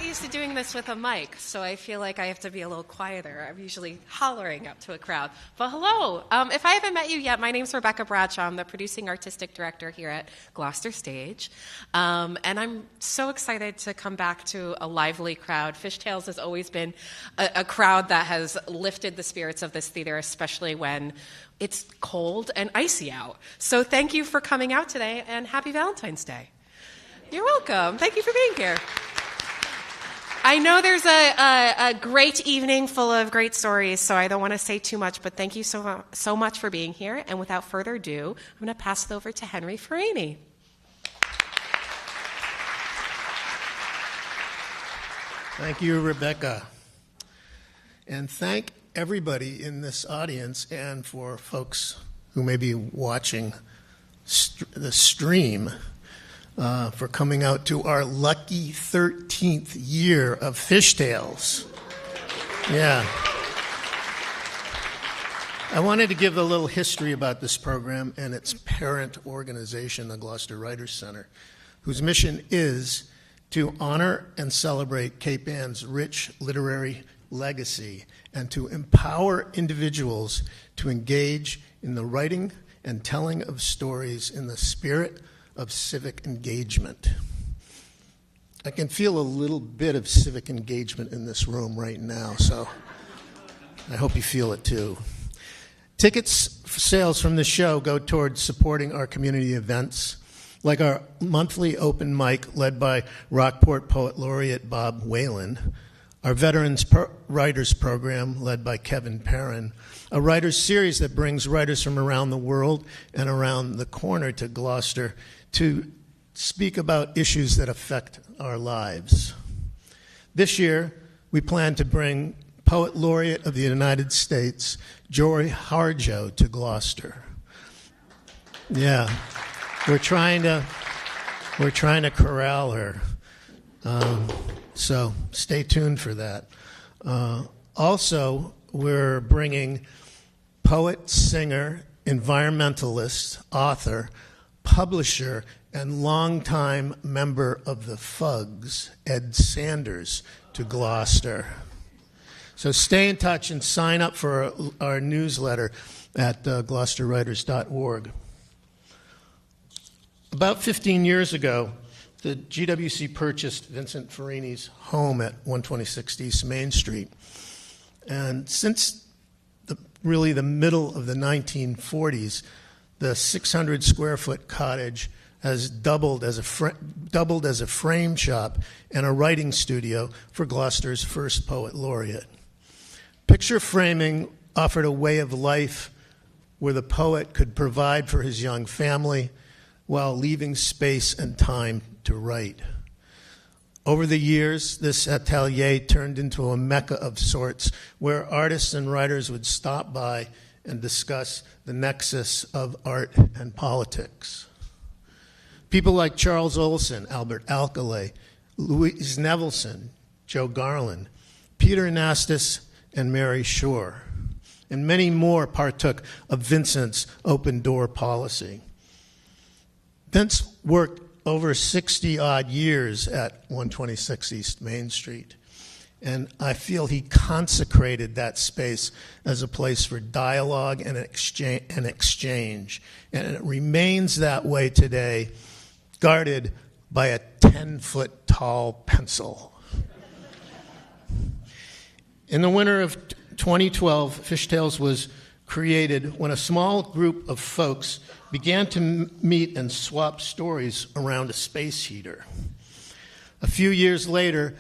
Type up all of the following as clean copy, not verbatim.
used to doing this with a mic, so I feel like I have to be a little quieter. I'm usually hollering up to a crowd. But hello. If I haven't met you yet, my name's Rebecca Bradshaw. I'm the producing artistic director here at Gloucester Stage. And I'm so excited to come back to a lively crowd. Fishtails has always been a crowd that has lifted the spirits of this theater, especially when it's cold and icy out. So thank you for coming out today, and happy Valentine's Day. You're welcome. Thank you for being here. I know there's a great evening full of great stories, so I don't want to say too much, but thank you so much for being here. And without further ado, I'm going to pass it over to Henry Farini. Thank you, Rebecca. And thank everybody in this audience and for folks who may be watching the stream for coming out to our lucky 13th year of Fishtails. Yeah. I wanted to give a little history about this program and its parent organization, the Gloucester Writers Center, whose mission is to honor and celebrate Cape Ann's rich literary legacy and to empower individuals to engage in the writing and telling of stories in the spirit of civic engagement. I can feel a little bit of civic engagement in this room right now, so I hope you feel it too. Tickets sales from the show go towards supporting our community events, like our monthly open mic led by Rockport Poet Laureate Bob Whalen, our Veterans Writers Program led by Kevin Perrin, a writers series that brings writers from around the world and around the corner to Gloucester to speak about issues that affect our lives. This year, we plan to bring Poet Laureate of the United States, Joy Harjo, to Gloucester. Yeah, we're trying to corral her. So stay tuned for that. Also, we're bringing poet, singer, environmentalist, author, publisher, and longtime member of the Fugs, Ed Sanders, to Gloucester. So stay in touch and sign up for our newsletter at gloucesterwriters.org. About 15 years ago, the GWC purchased Vincent Farini's home at 126 East Main Street. And since really the middle of the 1940s, the 600-square-foot cottage has doubled as a frame shop and a writing studio for Gloucester's first poet laureate. Picture framing offered a way of life where the poet could provide for his young family while leaving space and time to write. Over the years, this atelier turned into a mecca of sorts where artists and writers would stop by and discuss the nexus of art and politics. People like Charles Olson, Albert Alcalay, Louise Nevelson, Joe Garland, Peter Nastis, and Mary Shore, and many more partook of Vincent's open-door policy. Vince worked over 60-odd years at 126 East Main Street, and I feel he consecrated that space as a place for dialogue and exchange, and it remains that way today, guarded by a 10-foot-tall pencil. In the winter of 2012, Fishtails was created when a small group of folks began to meet and swap stories around a space heater. A few years later,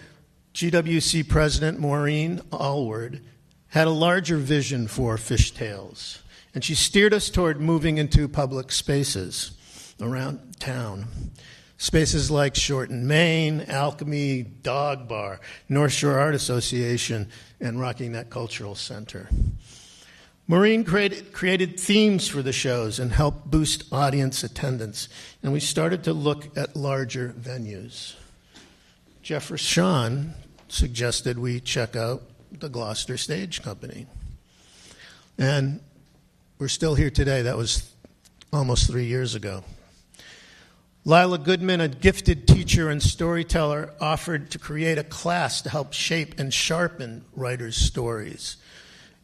GWC President Maureen Allward had a larger vision for Fishtails, and she steered us toward moving into public spaces around town. Spaces like Shorten, Maine, Alchemy, Dog Bar, North Shore Art Association, and Rocky Neck Cultural Center. Maureen created themes for the shows and helped boost audience attendance, and we started to look at larger venues. Jefferson suggested we check out the Gloucester Stage Company. And we're still here today. That was almost 3 years ago. Lila Goodman, a gifted teacher and storyteller, offered to create a class to help shape and sharpen writers' stories.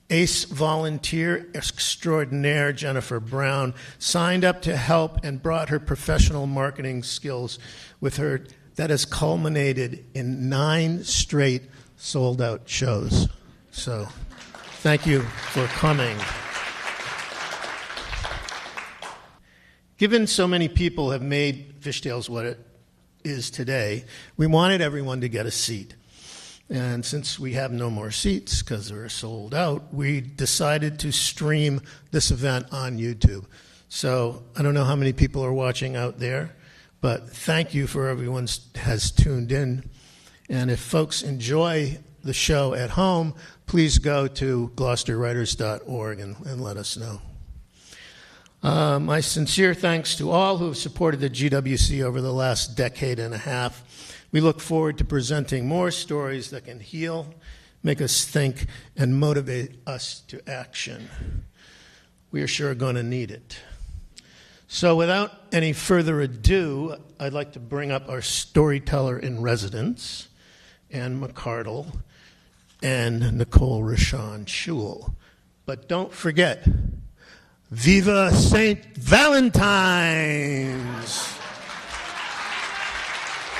Ace volunteer extraordinaire Jennifer Brown signed up to help and brought her professional marketing skills with her that has culminated in 9 straight sold-out shows. So thank you for coming. Given so many people have made Fishtails what it is today, we wanted everyone to get a seat. And since we have no more seats because they're sold out, we decided to stream this event on YouTube. So I don't know how many people are watching out there, but thank you for everyone has tuned in. And if folks enjoy the show at home, please go to gloucesterwriters.org and let us know. My sincere thanks to all who have supported the GWC over the last decade and a half. We look forward to presenting more stories that can heal, make us think, and motivate us to action. We are sure going to need it. So without any further ado, I'd like to bring up our Storyteller-in-Residence, Anne McArdle, and Nicki Richon Schoel. But don't forget, Viva St. Valentine's!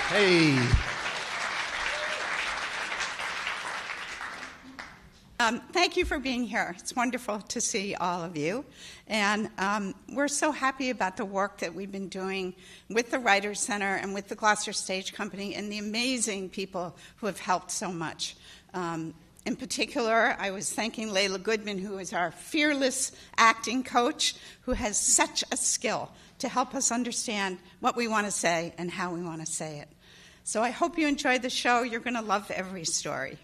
Hey. Thank you for being here. It's wonderful to see all of you. And we're so happy about the work that we've been doing with the Writers Center and with the Gloucester Stage Company and the amazing people who have helped so much. In particular, I was thanking Layla Goodman, who is our fearless acting coach, who has such a skill to help us understand what we want to say and how we want to say it. So I hope you enjoyed the show. You're going to love every story.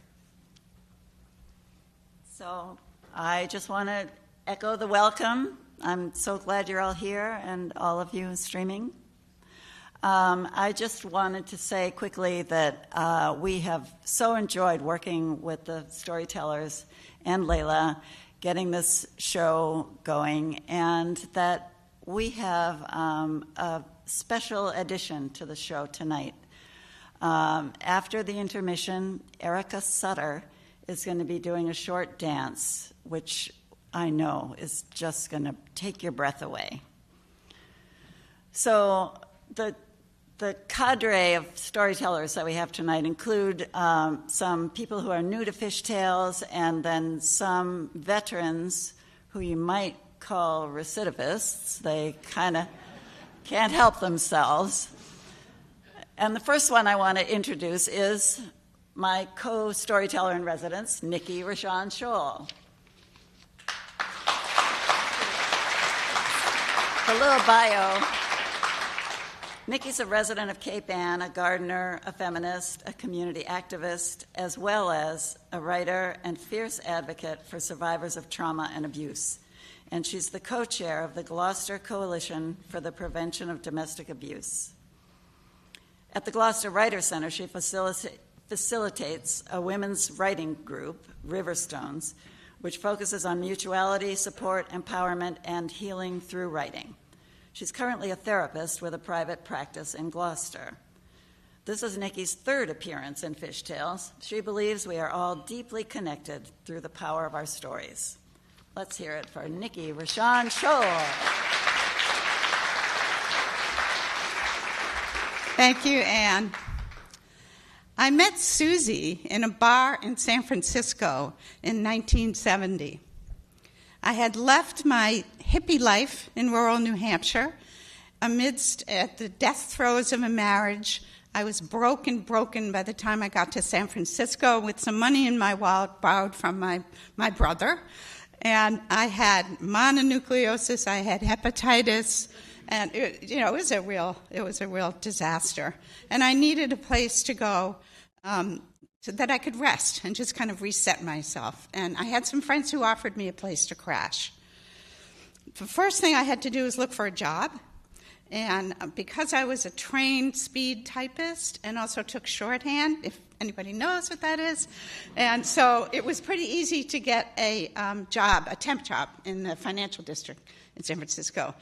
So I just want to echo the welcome. I'm so glad you're all here and all of you streaming. I just wanted to say quickly that we have so enjoyed working with the storytellers and Layla, getting this show going, and that we have a special addition to the show tonight. After the intermission, Erika Sutter is going to be doing a short dance, which I know is just going to take your breath away. So the cadre of storytellers that we have tonight include some people who are new to Fishtails and then some veterans who you might call recidivists. They kind of can't help themselves. And the first one I want to introduce is my co-storyteller-in-residence, Nicki Richon Schoel. A little bio. Nicki's a resident of Cape Ann, a gardener, a feminist, a community activist, as well as a writer and fierce advocate for survivors of trauma and abuse. And she's the co-chair of the Gloucester Coalition for the Prevention of Domestic Abuse. At the Gloucester Writers Center, she facilitates a women's writing group, Riverstones, which focuses on mutuality, support, empowerment, and healing through writing. She's currently a therapist with a private practice in Gloucester. This is Nicki's third appearance in Fishtails. She believes we are all deeply connected through the power of our stories. Let's hear it for Nicki Richon Schoel. Thank you, Anne. I met Susie in a bar in San Francisco in 1970. I had left my hippie life in rural New Hampshire amidst at the death throes of a marriage. I was broken by the time I got to San Francisco with some money in my wallet borrowed from my brother. And I had mononucleosis, I had hepatitis, and it was a real disaster. And I needed a place to go so that I could rest and just kind of reset myself. And I had some friends who offered me a place to crash. The first thing I had to do was look for a job. And because I was a trained speed typist and also took shorthand, if anybody knows what that is, and so it was pretty easy to get a temp job in the financial district in San Francisco.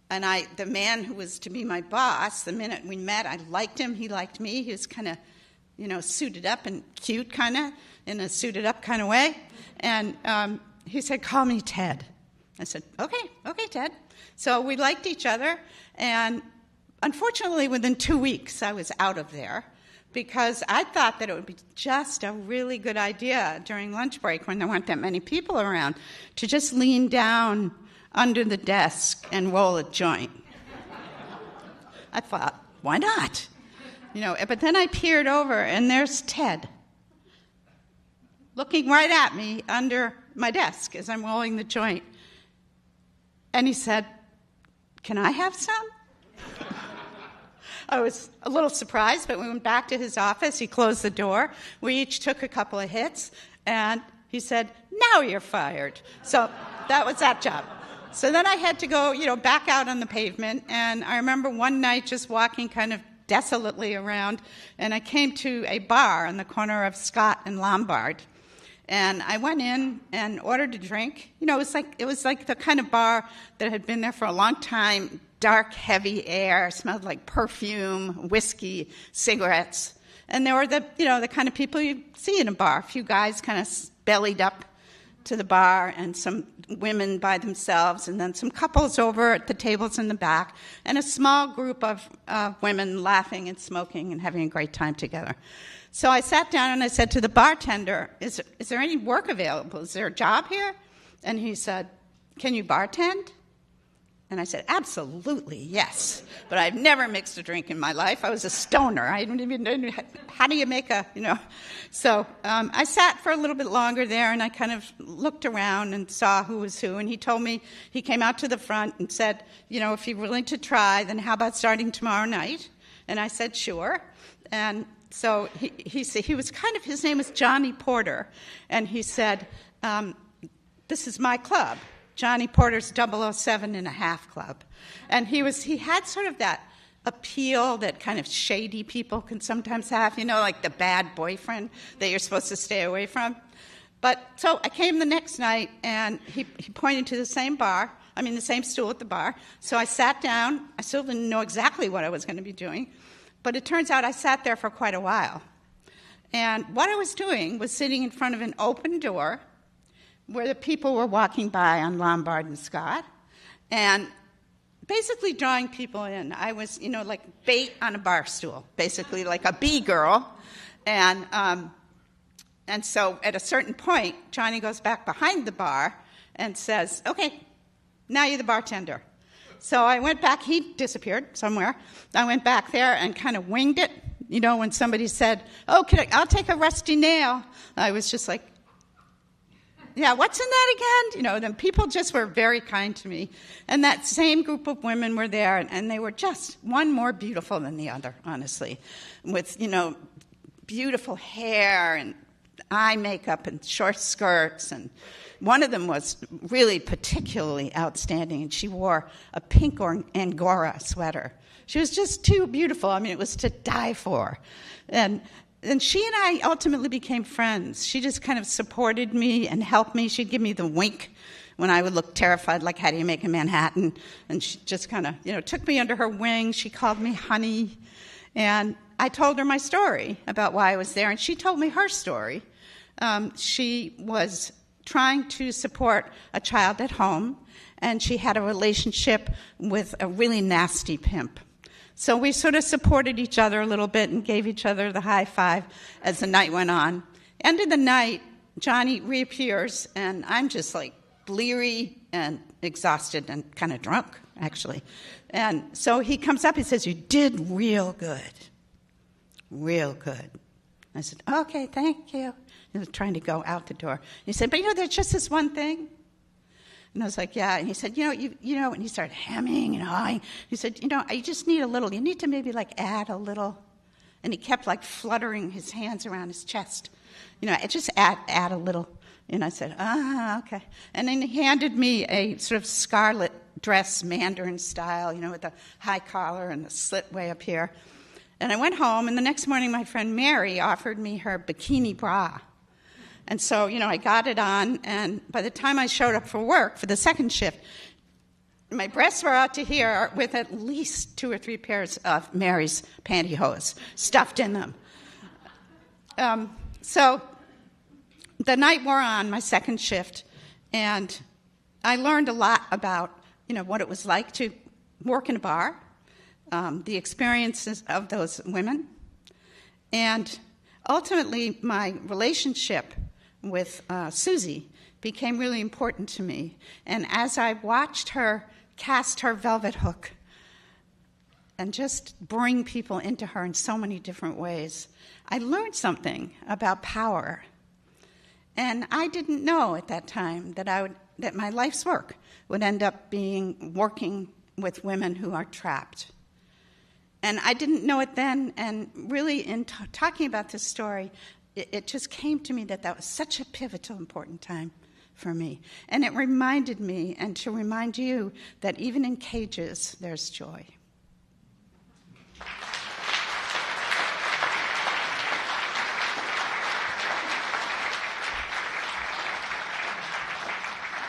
the man who was to be my boss, the minute we met, I liked him, he liked me. He was kind of, suited up and cute, kind of, in a suited up kind of way. And he said, call me Ted. I said, okay, Ted. So we liked each other, and unfortunately, within 2 weeks, I was out of there because I thought that it would be just a really good idea during lunch break when there weren't that many people around to just lean down under the desk and roll a joint. I thought, why not? But then I peered over, and there's Ted looking right at me under my desk as I'm rolling the joint. And he said, can I have some? I was a little surprised, but we went back to his office. He closed the door. We each took a couple of hits, and he said, now you're fired. So that was that job. So then I had to go, back out on the pavement, and I remember one night just walking kind of desolately around, and I came to a bar on the corner of Scott and Lombard. And I went in and ordered a drink. It was like the kind of bar that had been there for a long time, dark, heavy air, smelled like perfume, whiskey, cigarettes. And there were the kind of people you see in a bar, a few guys kind of bellied up to the bar, and some women by themselves, and then some couples over at the tables in the back, and a small group of women laughing and smoking and having a great time together. So I sat down and I said to the bartender, is there any work available? Is there a job here? And he said, can you bartend? And I said, absolutely, yes. But I've never mixed a drink in my life. I was a stoner. I didn't even know, how do you make So I sat for a little bit longer there, and I kind of looked around and saw who was who. And he told me, he came out to the front and said, if you're willing to try, then how about starting tomorrow night? And I said, sure. And so he said, his name was Johnny Porter. And he said, this is my club. Johnny Porter's 007.5 Club. And he had sort of that appeal that kind of shady people can sometimes have, like the bad boyfriend that you're supposed to stay away from. But so I came the next night, and he pointed to the same stool at the bar. So I sat down. I still didn't know exactly what I was going to be doing. But it turns out I sat there for quite a while. And what I was doing was sitting in front of an open door where the people were walking by on Lombard and Scott, and basically drawing people in. I was, like bait on a bar stool, basically like a B-girl. And so at a certain point, Johnny goes back behind the bar and says, okay, now you're the bartender. So I went back. He disappeared somewhere. I went back there and kind of winged it. When somebody said, oh, I'll take a rusty nail, I was just like, yeah, what's in that again? Then people just were very kind to me. And that same group of women were there, and they were just one more beautiful than the other, honestly, with, beautiful hair and eye makeup and short skirts. And one of them was really particularly outstanding, and she wore a pink Angora sweater. She was just too beautiful. It was to die for. And she and I ultimately became friends. She just kind of supported me and helped me. She'd give me the wink when I would look terrified, like, how do you make a Manhattan? And she just kind of, took me under her wing. She called me honey. And I told her my story about why I was there, and she told me her story. She was trying to support a child at home, and she had a relationship with a really nasty pimp. So we sort of supported each other a little bit and gave each other the high five as the night went on. End of the night, Johnny reappears, and I'm just like bleary and exhausted and kind of drunk, actually. And so he comes up, he says, you did real good. Real good. I said, okay, thank you. He was trying to go out the door. He said, but there's just this one thing. And I was like, yeah. And he said, and he started hemming and hawing. He said, I just need a little. You need to maybe add a little. And he kept fluttering his hands around his chest. Just add a little. And I said, okay. And then he handed me a sort of scarlet dress, Mandarin style, with a high collar and a slit way up here. And I went home, and the next morning my friend Mary offered me her bikini bra. And so, I got it on, and by the time I showed up for work for the second shift, my breasts were out to here with at least 2 or 3 pairs of Mary's pantyhose stuffed in them. So the night wore on, my second shift, and I learned a lot about, what it was like to work in a bar, the experiences of those women, and ultimately my relationship with Susie became really important to me. And as I watched her cast her velvet hook and just bring people into her in so many different ways, I learned something about power. And I didn't know at that time that my life's work would end up being working with women who are trapped. And I didn't know it then, and really in talking about this story, it just came to me that was such a pivotal, important time for me. And it reminded me, and to remind you, that even in cages, there's joy.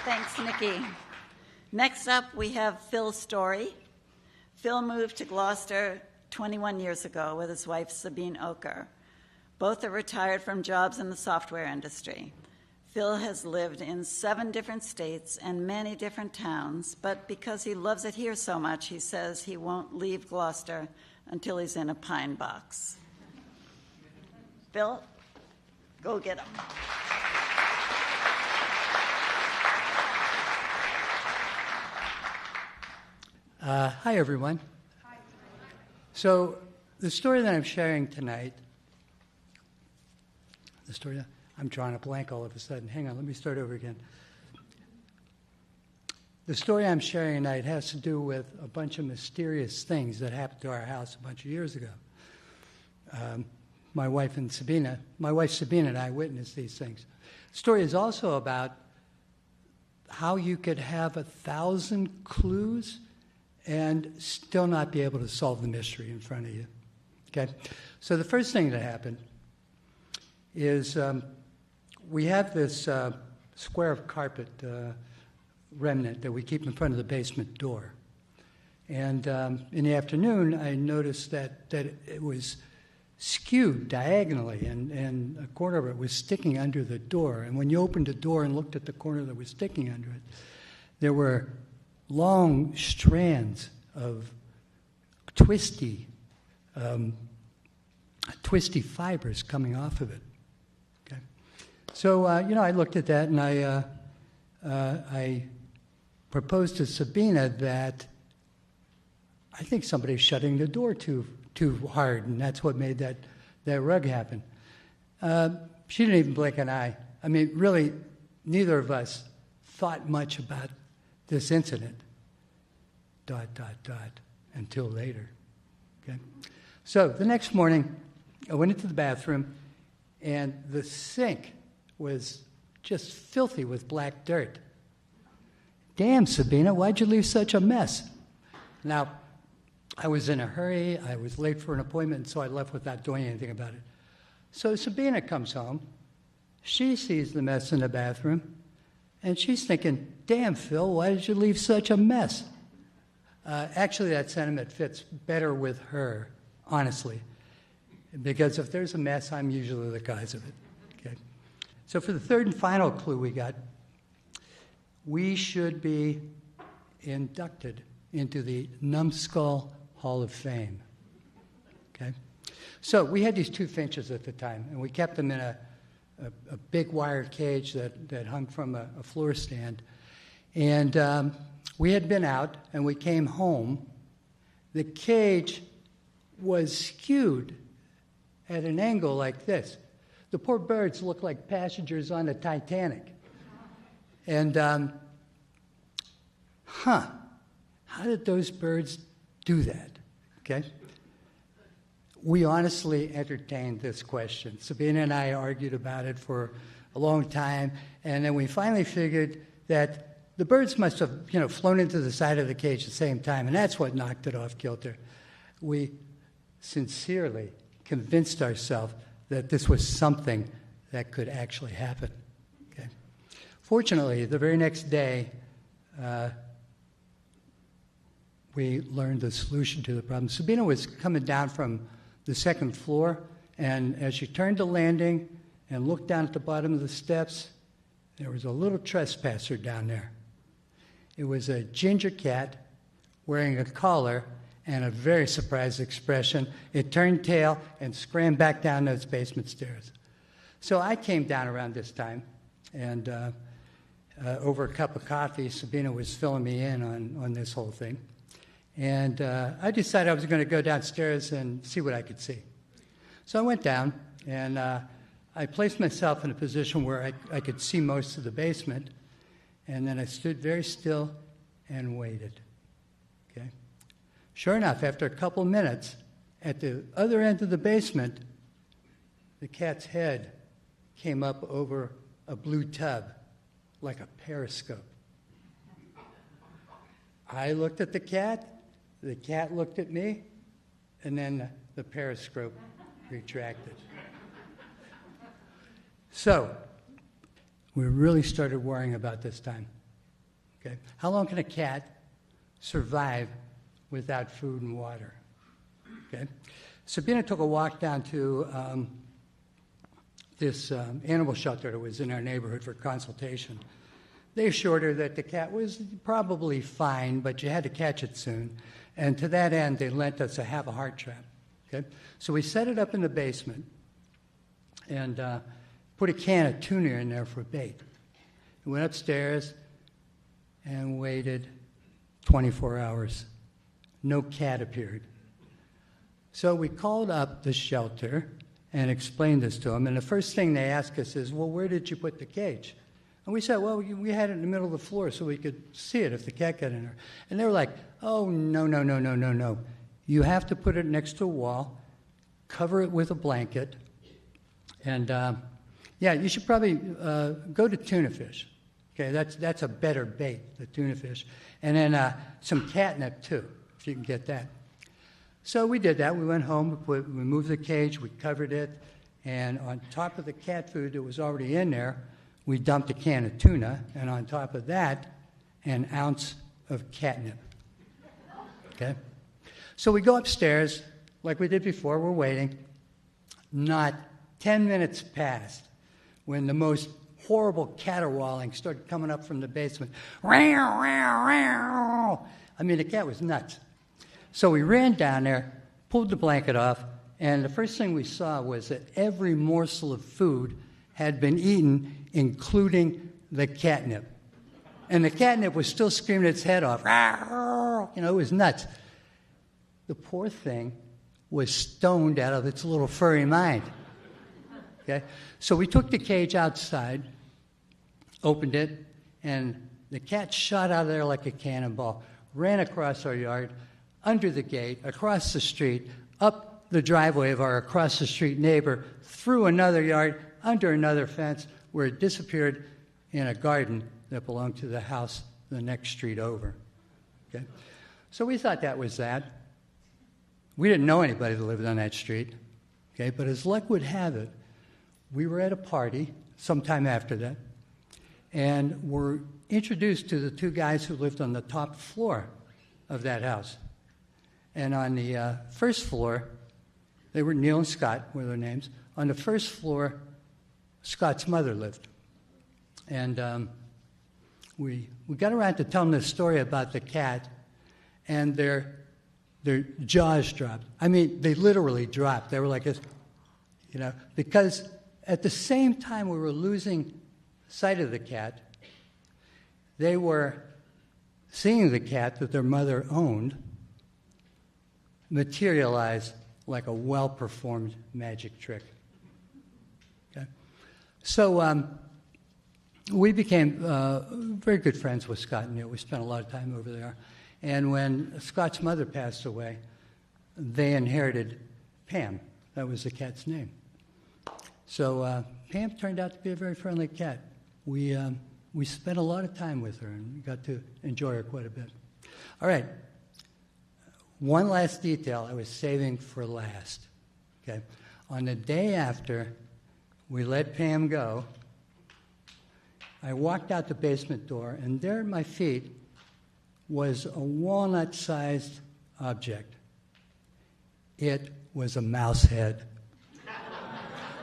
Thanks, Nicki. Next up, we have Phil Storey. Phil moved to Gloucester 21 years ago with his wife, Sabine Oker. Both are retired from jobs in the software industry. Phil has lived in 7 different states and many different towns, but because he loves it here so much, he says he won't leave Gloucester until he's in a pine box. Phil, go get him. Hi, everyone. Hi. So the story that I'm sharing tonight, I'm drawing a blank all of a sudden. Hang on, let me start over again. The story I'm sharing tonight has to do with a bunch of mysterious things that happened to our house a bunch of years ago. My wife Sabina and I witnessed these things. The story is also about how you could have 1,000 clues and still not be able to solve the mystery in front of you. Okay? So the first thing that happened is we have this square of carpet remnant that we keep in front of the basement door. And in the afternoon, I noticed that it was skewed diagonally, and a corner of it was sticking under the door. And when you opened the door and looked at the corner that was sticking under it, there were long strands of twisty fibers coming off of it. Okay, so I looked at that and I proposed to Sabina that I think somebody's shutting the door too hard, and that's what made that rug happen. She didn't even blink an eye. I mean, really, neither of us thought much about this incident, ... until later. Okay? So the next morning, I went into the bathroom, and the sink was just filthy with black dirt. Damn, Sabina, why'd you leave such a mess? Now, I was in a hurry. I was late for an appointment, so I left without doing anything about it. So Sabina comes home. She sees the mess in the bathroom, and she's thinking, damn, Phil, why did you leave such a mess? Actually, that sentiment fits better with her, honestly, because if there's a mess, I'm usually the cause of it. Okay? So for the third and final clue we got, we should be inducted into the Numbskull Hall of Fame. Okay? So we had these 2 finches at the time, and we kept them in a big wire cage that hung from a floor stand. And we had been out, and we came home. The cage was skewed at an angle like this. The poor birds looked like passengers on the Titanic. And, how did those birds do that? Okay? We honestly entertained this question. Sabina and I argued about it for a long time, and then we finally figured that the birds must have, flown into the side of the cage at the same time, and that's what knocked it off kilter. We sincerely convinced ourselves that this was something that could actually happen. Okay? Fortunately, the very next day, we learned the solution to the problem. Sabina was coming down from the second floor, and as she turned the landing and looked down at the bottom of the steps, there was a little trespasser down there. It was a ginger cat wearing a collar and a very surprised expression. It turned tail and scrambled back down those basement stairs. So I came down around this time, and over a cup of coffee, Sabina was filling me in on this whole thing. And I decided I was going to go downstairs and see what I could see. So I went down, and I placed myself in a position where I could see most of the basement, and then I stood very still and waited. Okay? Sure enough, after a couple minutes, at the other end of the basement, the cat's head came up over a blue tub like a periscope. I looked at the cat looked at me, and then the periscope retracted. So, we really started worrying about this time. Okay? How long can a cat survive without food and water? Okay? Sabina took a walk down to this animal shelter that was in our neighborhood for consultation. They assured her that the cat was probably fine, but you had to catch it soon. And to that end, they lent us a heart trap. Okay? So we set it up in the basement and put a can of tuna in there for bait. We went upstairs and waited 24 hours. No cat appeared. So we called up the shelter and explained this to them. And the first thing they asked us is, well, where did you put the cage? And we said, well, we had it in the middle of the floor so we could see it if the cat got in there. And they were like, oh, no. You have to put it next to a wall, cover it with a blanket, and, you should probably go to tuna fish. Okay, that's a better bait, the tuna fish. And then some catnip, too, if you can get that. So we did that. We went home, we moved the cage, we covered it, and on top of the cat food that was already in there, we dumped a can of tuna, and on top of that, an ounce of catnip. Okay? So we go upstairs, like we did before, we're waiting. Not 10 minutes passed when the most horrible caterwauling started coming up from the basement. I mean, the cat was nuts. So we ran down there, pulled the blanket off, and the first thing we saw was that every morsel of food had been eaten, including the catnip. And the catnip was still screaming its head off. You know, it was nuts. The poor thing was stoned out of its little furry mind. Okay? So we took the cage outside, opened it, and the cat shot out of there like a cannonball, ran across our yard, under the gate, across the street, up the driveway of our across-the-street neighbor, through another yard, under another fence, where it disappeared in a garden that belonged to the house the next street over. Okay? So we thought that was that. We didn't know anybody that lived on that street. Okay? But as luck would have it, we were at a party sometime after that, and were introduced to the two guys who lived on the top floor of that house. And on the first floor, they were Neil and Scott, were their names. On the first floor, Scott's mother lived. And we got around to telling this story about the cat, and their jaws dropped. I mean, they literally dropped. They were like this, you know, because at the same time we were losing sight of the cat, they were seeing the cat that their mother owned materialize like a well-performed magic trick. Okay? So we became very good friends with Scott and Neil. We spent a lot of time over there. And when Scott's mother passed away, they inherited Pam. That was the cat's name. So Pam turned out to be a very friendly cat. We spent a lot of time with her and got to enjoy her quite a bit. All right. One last detail I was saving for last. Okay. On the day after we let Pam go, I walked out the basement door, and there at my feet was a walnut-sized object. It was a mouse head.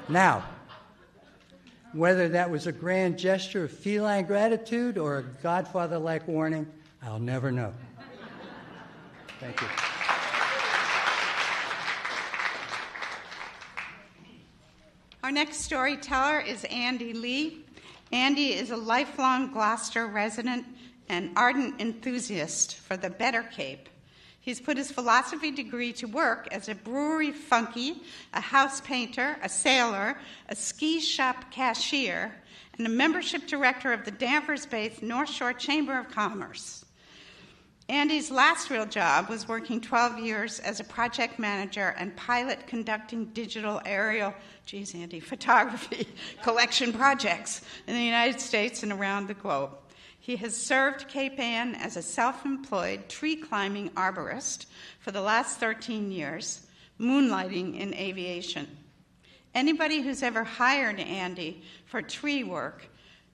Now, whether that was a grand gesture of feline gratitude or a Godfather-like warning, I'll never know. Thank you. Our next storyteller is Andy Lee. Andy is a lifelong Gloucester resident and ardent enthusiast for the Better Cape. He's put his philosophy degree to work as a brewery funky, a house painter, a sailor, a ski shop cashier, and a membership director of the Danvers-based North Shore Chamber of Commerce. Andy's last real job was working 12 years as a project manager and pilot conducting digital aerial, photography collection projects in the United States and around the globe. He has served Cape Ann as a self-employed tree-climbing arborist for the last 13 years, moonlighting in aviation. Anybody who's ever hired Andy for tree work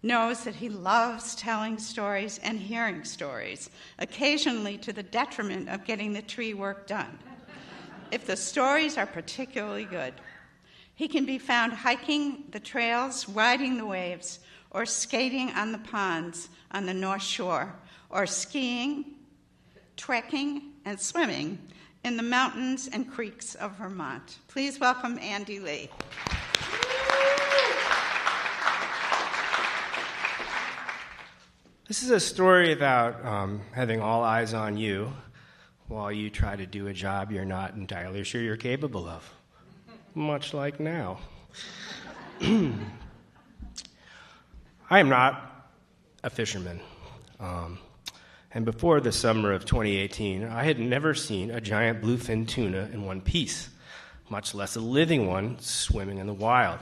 knows that he loves telling stories and hearing stories, occasionally to the detriment of getting the tree work done, if the stories are particularly good. He can be found hiking the trails, riding the waves, or skating on the ponds on the North Shore, or skiing, trekking, and swimming in the mountains and creeks of Vermont. Please welcome Andy Lee. This is a story about having all eyes on you while you try to do a job you're not entirely sure you're capable of, much like now. I am not a fisherman, and before the summer of 2018, I had never seen a giant bluefin tuna in one piece, much less a living one swimming in the wild.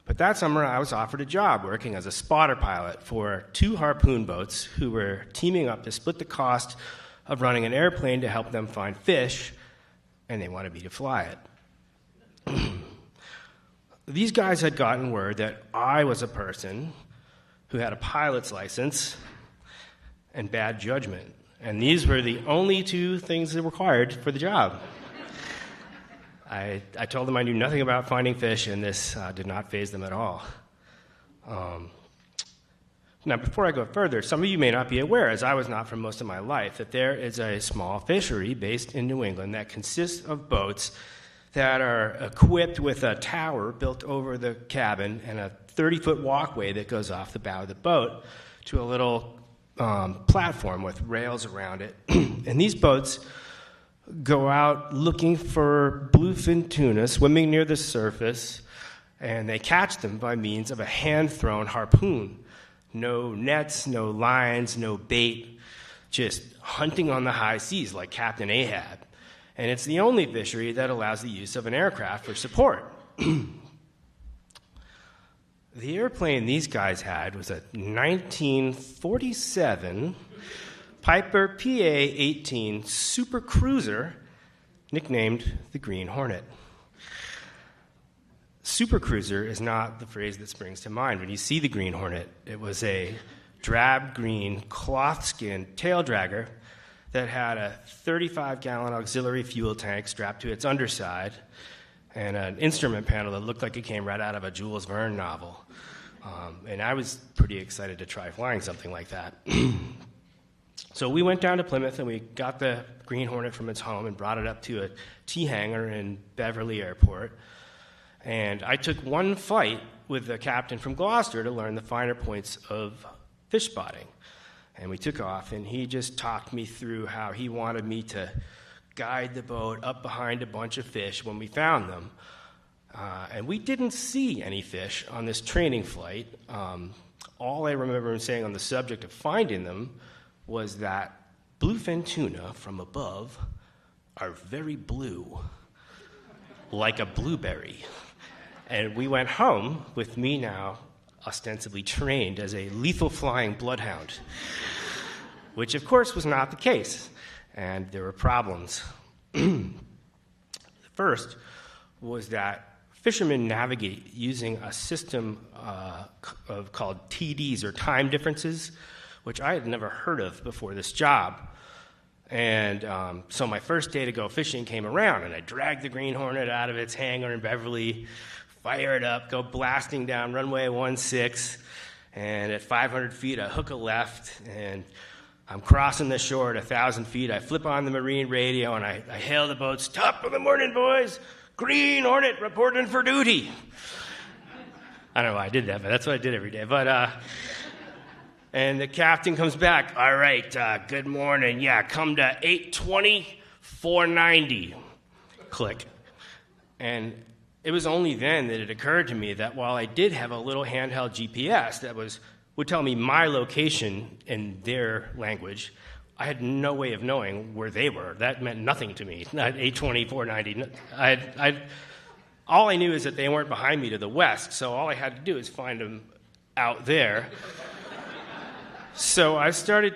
But that summer, I was offered a job working as a spotter pilot for 2 harpoon boats who were teaming up to split the cost of running an airplane to help them find fish, and they wanted me to fly it. These guys had gotten word that I was a person who had a pilot's license and bad judgment, and these were the only 2 things that were required for the job. I told them I knew nothing about finding fish, and this did not faze them at all. Now, before I go further, some of you may not be aware, as I was not for most of my life, that there is a small fishery based in New England that consists of boats that are equipped with a tower built over the cabin and a 30-foot walkway that goes off the bow of the boat to a little platform with rails around it. And these boats go out looking for bluefin tuna swimming near the surface, and they catch them by means of a hand-thrown harpoon. No nets, no lines, no bait, just hunting on the high seas like Captain Ahab. And it's the only fishery that allows the use of an aircraft for support. The airplane these guys had was a 1947 Piper PA-18 Super Cruiser, nicknamed the Green Hornet. Super Cruiser is not the phrase that springs to mind when you see the Green Hornet. It was a drab green cloth-skin tail dragger that had a 35-gallon auxiliary fuel tank strapped to its underside and an instrument panel that looked like it came right out of a Jules Verne novel. And I was pretty excited to try flying something like that. So we went down to Plymouth and we got the Green Hornet from its home and brought it up to a T-hangar in Beverly Airport. And I took one flight with the captain from Gloucester to learn the finer points of fish spotting. And we took off, and he just talked me through how he wanted me to guide the boat up behind a bunch of fish when we found them. And we didn't see any fish on this training flight. All I remember him saying on the subject of finding them was that bluefin tuna from above are very blue, like a blueberry. And we went home with me now ostensibly trained as a lethal flying bloodhound, which of course was not the case, and there were problems. The first was that fishermen navigate using a system called TDs, or time differences, which I had never heard of before this job. And so my first day to go fishing came around, and I dragged the green hornet out of its hangar in Beverly, fire it up, go blasting down runway 16, and at 500 feet, I hook a left, and I'm crossing the shore at 1,000 feet. I flip on the marine radio, and I hail the boats. Top of the morning, boys. Green Hornet reporting for duty. I don't know why I did that, but that's what I did every day. But and the captain comes back. All right, good morning. Yeah, come to 820, 490. Click. And it was only then that it occurred to me that while I did have a little handheld GPS that would tell me my location in their language, I had no way of knowing where they were. That meant nothing to me. Not 820, 490. All I knew is that they weren't behind me to the west, so all I had to do is find them out there. So I started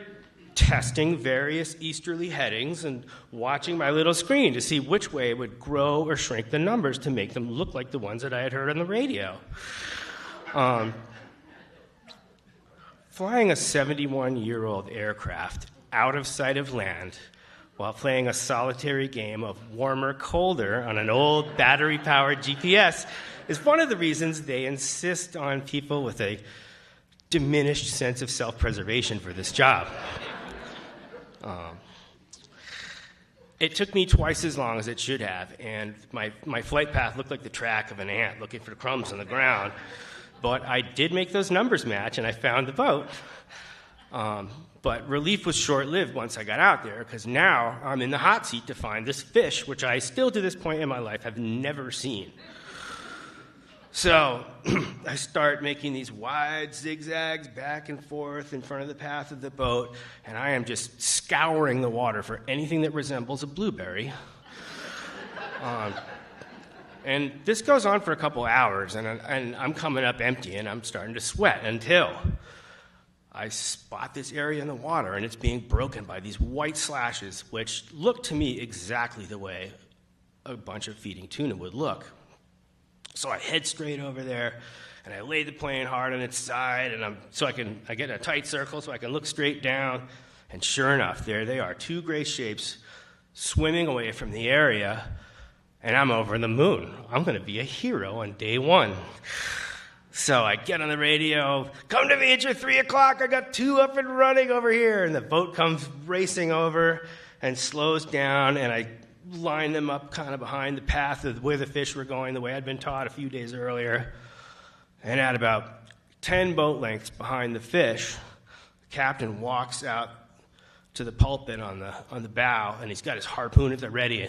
testing various easterly headings and watching my little screen to see which way it would grow or shrink the numbers to make them look like the ones that I had heard on the radio. Flying a 71-year-old aircraft out of sight of land while playing a solitary game of warmer, colder on an old battery-powered GPS is one of the reasons they insist on people with a diminished sense of self-preservation for this job. It took me twice as long as it should have, and my flight path looked like the track of an ant looking for crumbs on the ground. But I did make those numbers match, and I found the boat. But relief was short-lived once I got out there, because now I'm in the hot seat to find this fish, which I still, to this point in my life, have never seen. So I start making these wide zigzags back and forth in front of the path of the boat, and I am just scouring the water for anything that resembles a blueberry. And this goes on for a couple hours, and I'm coming up empty, and I'm starting to sweat until I spot this area in the water, and it's being broken by these white slashes, which look to me exactly the way a bunch of feeding tuna would look. So I head straight over there, and I lay the plane hard on its side, and I get in a tight circle so I can look straight down, and sure enough, there they are, two gray shapes swimming away from the area, and I'm over the moon. I'm going to be a hero on day one. So I get on the radio, come to me at your 3 o'clock, I got two up and running over here. And the boat comes racing over and slows down, and I line them up kind of behind the path of where the fish were going, the way I'd been taught a few days earlier. And at about 10 boat lengths behind the fish, the captain walks out to the pulpit on the bow, and he's got his harpoon at the ready.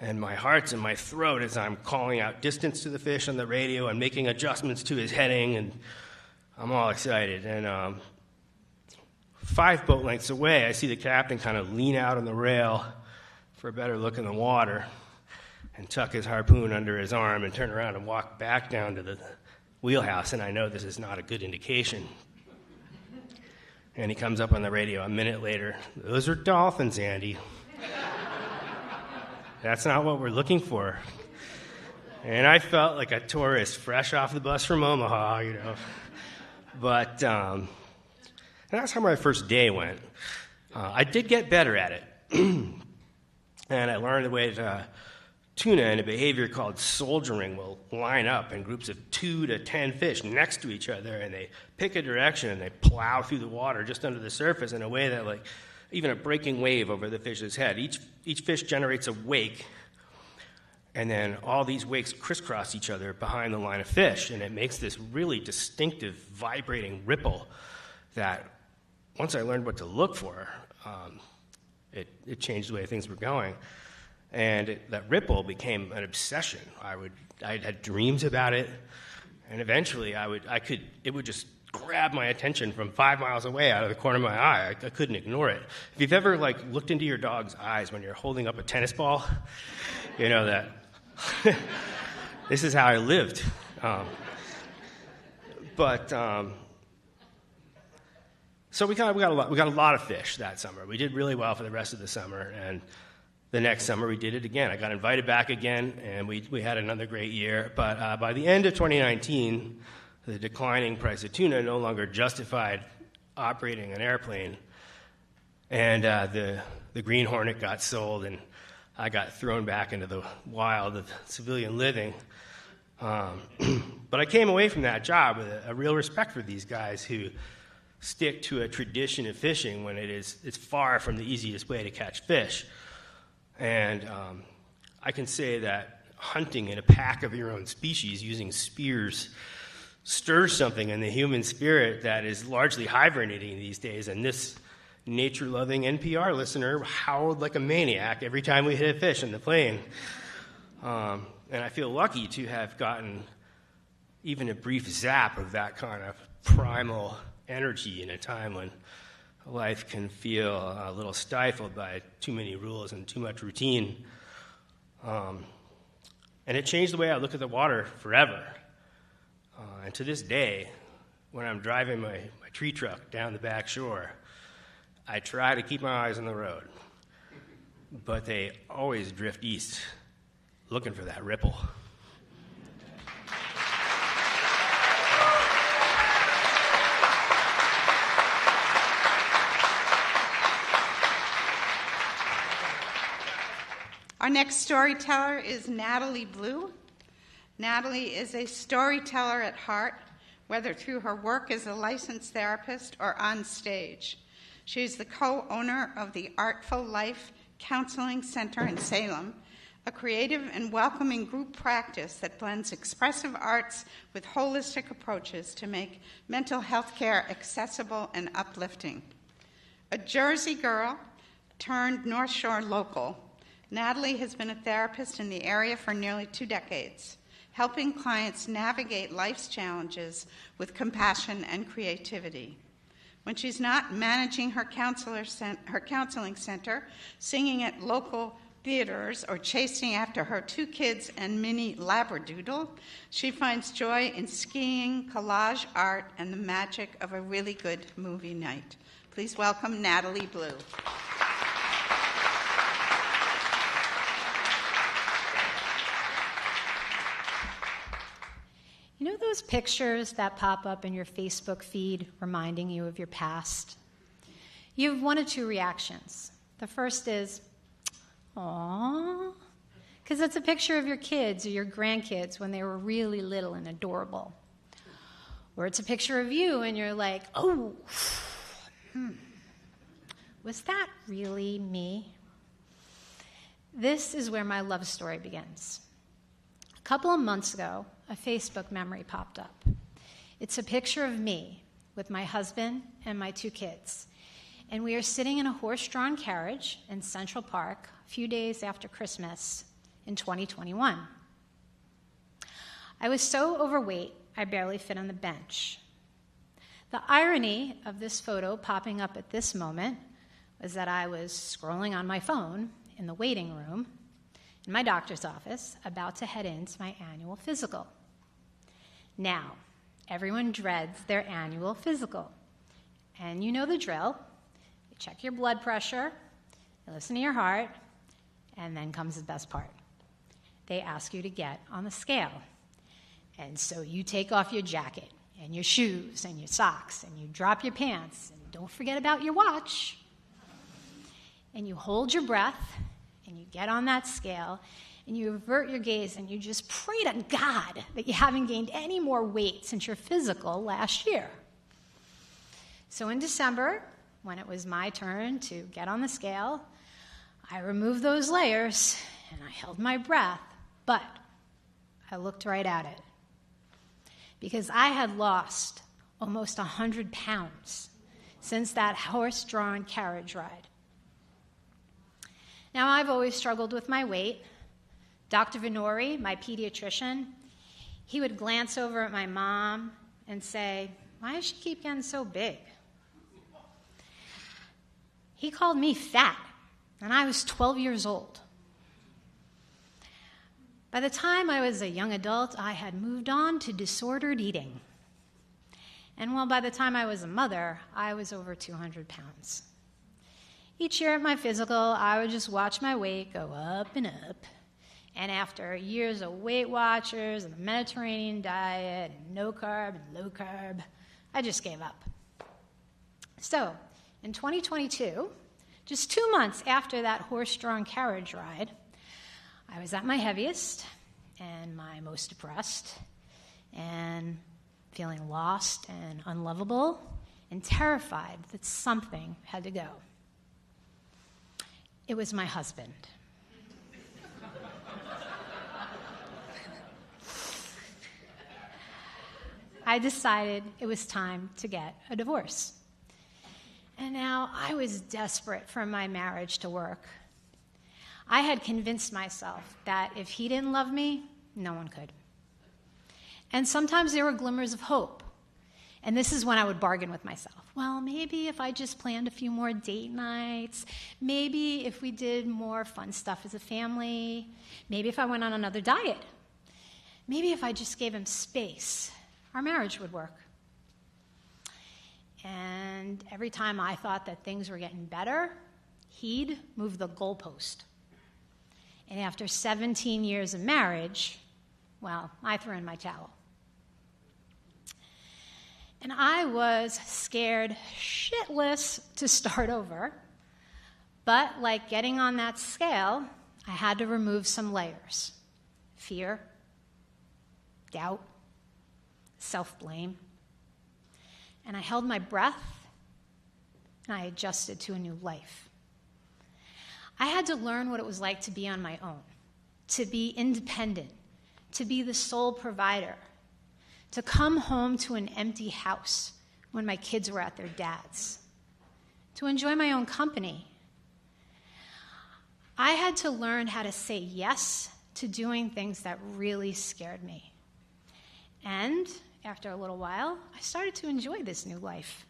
And my heart's in my throat as I'm calling out distance to the fish on the radio and making adjustments to his heading, and I'm all excited. And 5 boat lengths away, I see the captain kind of lean out on the rail for a better look in the water and tuck his harpoon under his arm and turn around and walk back down to the wheelhouse, and I know this is not a good indication. And he comes up on the radio a minute later. Those are dolphins, Andy. That's not what we're looking for. And I felt like a tourist fresh off the bus from Omaha, you know. But that's how my first day went. I did get better at it. And I learned the way that tuna and a behavior called soldiering will line up in groups of 2 to 10 fish next to each other, and they pick a direction and they plow through the water just under the surface in a way that, like, even a breaking wave over the fish's head. Each fish generates a wake, and then all these wakes crisscross each other behind the line of fish, and it makes this really distinctive, vibrating ripple that, once I learned what to look for, it changed the way things were going. And that ripple became an obsession. I had dreams about it, and eventually it would just grab my attention from 5 miles away out of the corner of my eye. I couldn't ignore it. If you've ever looked into your dog's eyes when you're holding up a tennis ball, you know that this is how I lived. So we got a lot of fish that summer. We did really well for the rest of the summer, and the next summer we did it again. I got invited back again, and we had another great year. But by the end of 2019, the declining price of tuna no longer justified operating an airplane, and the Green Hornet got sold, and I got thrown back into the wild of civilian living. But I came away from that job with a real respect for these guys who stick to a tradition of fishing when it's far from the easiest way to catch fish. And I can say that hunting in a pack of your own species using spears stirs something in the human spirit that is largely hibernating these days. And this nature-loving NPR listener howled like a maniac every time we hit a fish in the plane. And I feel lucky to have gotten even a brief zap of that kind of primal energy in a time when life can feel a little stifled by too many rules and too much routine. And it changed the way I look at the water forever. And to this day, when I'm driving my tree truck down the back shore, I try to keep my eyes on the road, but they always drift east, looking for that ripple. Our next storyteller is Natalie Blue. Natalie is a storyteller at heart, whether through her work as a licensed therapist or on stage. She is the co-owner of the Artful Life Counseling Center in Salem, a creative and welcoming group practice that blends expressive arts with holistic approaches to make mental health care accessible and uplifting. A Jersey girl turned North Shore local, Natalie has been a therapist in the area for nearly 2 decades, helping clients navigate life's challenges with compassion and creativity. When she's not managing her counseling center, singing at local theaters, or chasing after her 2 kids and mini labradoodle, she finds joy in skiing, collage art, and the magic of a really good movie night. Please welcome Natalie Blue. You know those pictures that pop up in your Facebook feed reminding you of your past? You have 1 of 2 reactions. The first is, aww, because it's a picture of your kids or your grandkids when they were really little and adorable. Or it's a picture of you and you're like, oh, was that really me? This is where my love story begins. A couple of months ago, a Facebook memory popped up. It's a picture of me with my husband and my 2 kids. And we are sitting in a horse-drawn carriage in Central Park a few days after Christmas in 2021. I was so overweight, I barely fit on the bench. The irony of this photo popping up at this moment was that I was scrolling on my phone in the waiting room in my doctor's office, about to head into my annual physical. Now, everyone dreads their annual physical. And you know the drill. You check your blood pressure, you listen to your heart, and then comes the best part. They ask you to get on the scale. And so you take off your jacket and your shoes and your socks and you drop your pants and don't forget about your watch. And you hold your breath and you get on that scale and you avert your gaze and you just pray to God that you haven't gained any more weight since your physical last year. So in December, when it was my turn to get on the scale, I removed those layers and I held my breath, but I looked right at it. Because I had lost almost 100 pounds since that horse-drawn carriage ride. Now, I've always struggled with my weight. Dr. Venori, my pediatrician, he would glance over at my mom and say, "Why does she keep getting so big?" He called me fat, and I was 12 years old. By the time I was a young adult, I had moved on to disordered eating. And well, by the time I was a mother, I was over 200 pounds. Each year at my physical, I would just watch my weight go up and up. And after years of Weight Watchers and the Mediterranean diet and no carb and low carb, I just gave up. So, in 2022, just 2 months after that horse-drawn carriage ride, I was at my heaviest and my most depressed and feeling lost and unlovable and terrified that something had to go. It was my husband. I decided it was time to get a divorce. And now I was desperate for my marriage to work. I had convinced myself that if he didn't love me, no one could. And sometimes there were glimmers of hope. And this is when I would bargain with myself. Well, maybe if I just planned a few more date nights, maybe if we did more fun stuff as a family, maybe if I went on another diet, maybe if I just gave him space, our marriage would work. And every time I thought that things were getting better, he'd move the goalpost. And after 17 years of marriage, well, I threw in my towel. And I was scared shitless to start over. But like getting on that scale, I had to remove some layers. Fear, doubt, self-blame. And I held my breath, and I adjusted to a new life. I had to learn what it was like to be on my own, to be independent, to be the sole provider, to come home to an empty house when my kids were at their dad's, to enjoy my own company. I had to learn how to say yes to doing things that really scared me. And after a little while, I started to enjoy this new life.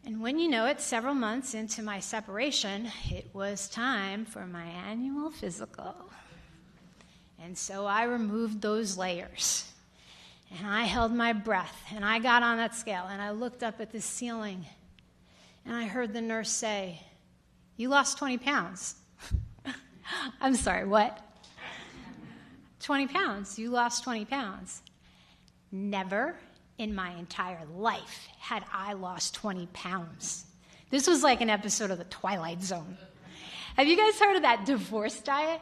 And when you know it, several months into my separation, it was time for my annual physical. And so I removed those layers. And I held my breath, and I got on that scale, and I looked up at the ceiling, and I heard the nurse say, "You lost 20 pounds." I'm sorry, what? 20 pounds. You lost 20 pounds. Never in my entire life had I lost 20 pounds. This was like an episode of The Twilight Zone. Have you guys heard of that divorce diet?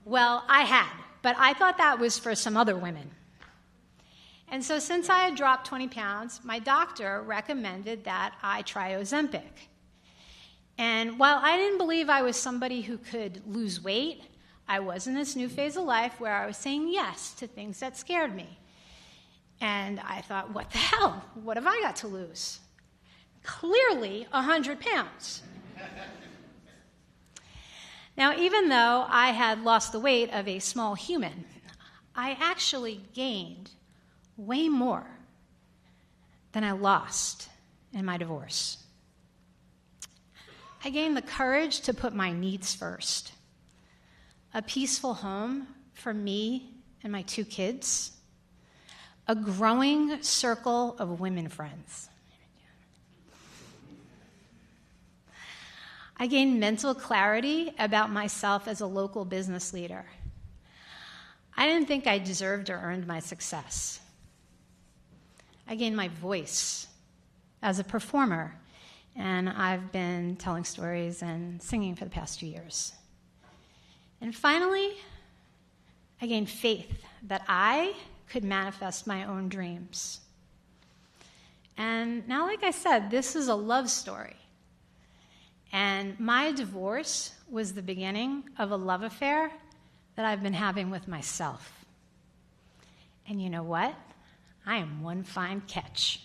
Well, I had, but I thought that was for some other women. And so since I had dropped 20 pounds, my doctor recommended that I try Ozempic. And while I didn't believe I was somebody who could lose weight, I was in this new phase of life where I was saying yes to things that scared me. And I thought, what the hell? What have I got to lose? Clearly 100 pounds. Now, even though I had lost the weight of a small human, I actually gained way more than I lost in my divorce. I gained the courage to put my needs first. A peaceful home for me and my 2 kids. A growing circle of women friends. I gained mental clarity about myself as a local business leader. I didn't think I deserved or earned my success. I gained my voice as a performer, and I've been telling stories and singing for the past 2 years. And finally, I gained faith that I could manifest my own dreams. And now, like I said, this is a love story. And my divorce was the beginning of a love affair that I've been having with myself. And you know what? I am one fine catch.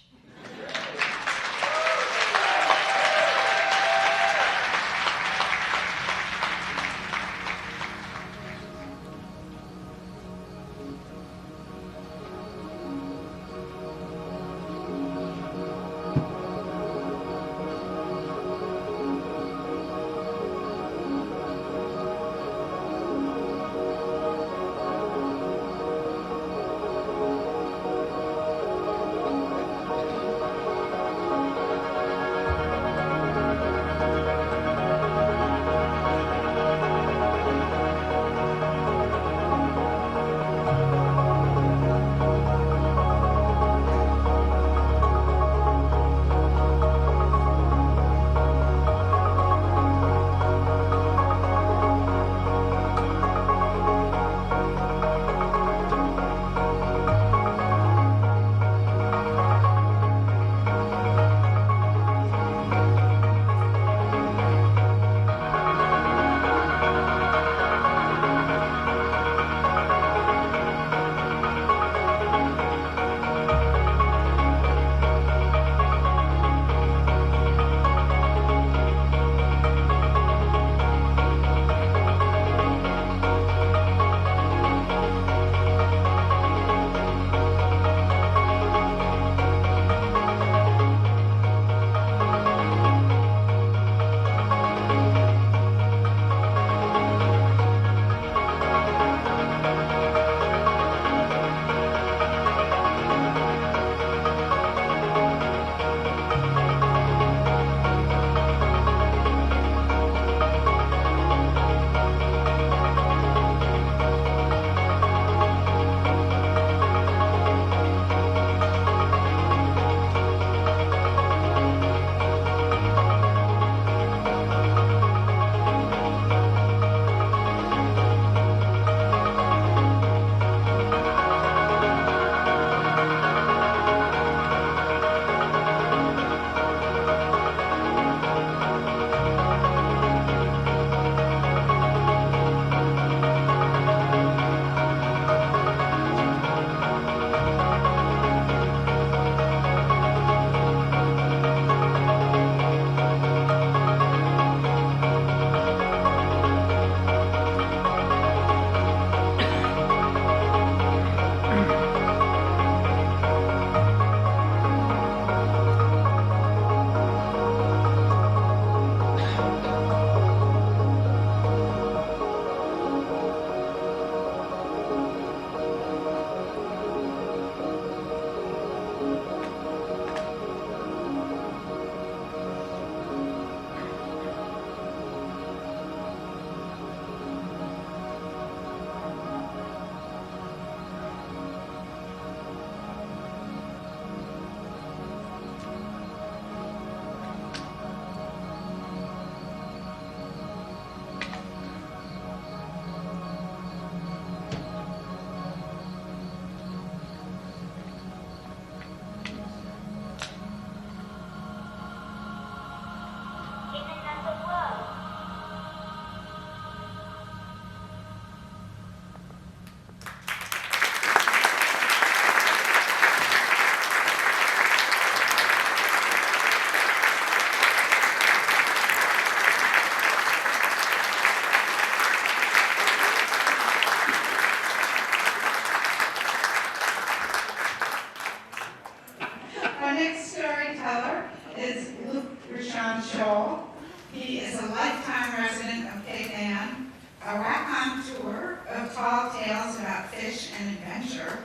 Richon Schoel. He is a lifetime resident of Cape Ann, a raconteur of tall tales about fish and adventure.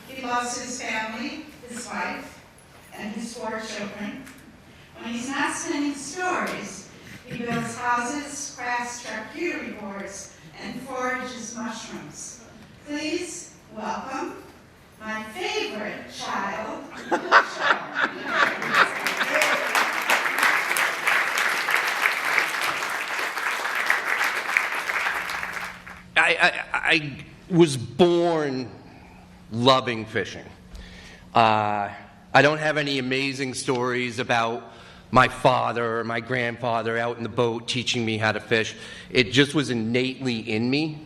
He loves his family, his wife, and his 4 children. When he's not sending stories, he builds houses, crafts charcuterie boards, and forages mushrooms. Please welcome my favorite child, I was born loving fishing. I don't have any amazing stories about my father or my grandfather out in the boat teaching me how to fish. It just was innately in me.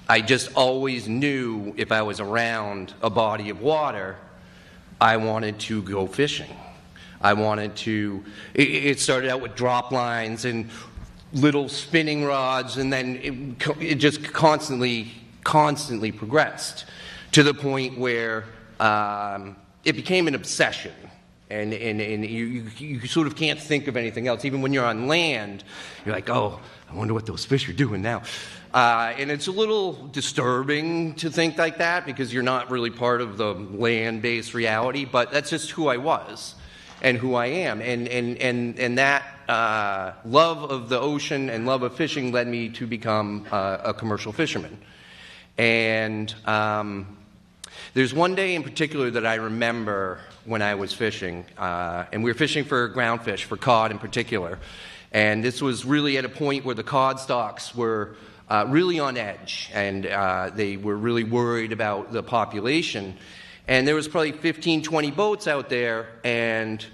I just always knew if I was around a body of water, I wanted to go fishing. I wanted to, it started out with drop lines and little spinning rods, and then it just constantly progressed to the point where it became an obsession. And you sort of can't think of anything else. Even when you're on land, you're like, oh, I wonder what those fish are doing now. And it's a little disturbing to think like that because you're not really part of the land-based reality, but that's just who I was and who I am. And that love of the ocean and love of fishing led me to become a commercial fisherman. And there's one day in particular that I remember when I was fishing, and we were fishing for groundfish, for cod in particular. And this was really at a point where the cod stocks were really on edge, and they were really worried about the population. And there was probably 15, 20 boats out there, and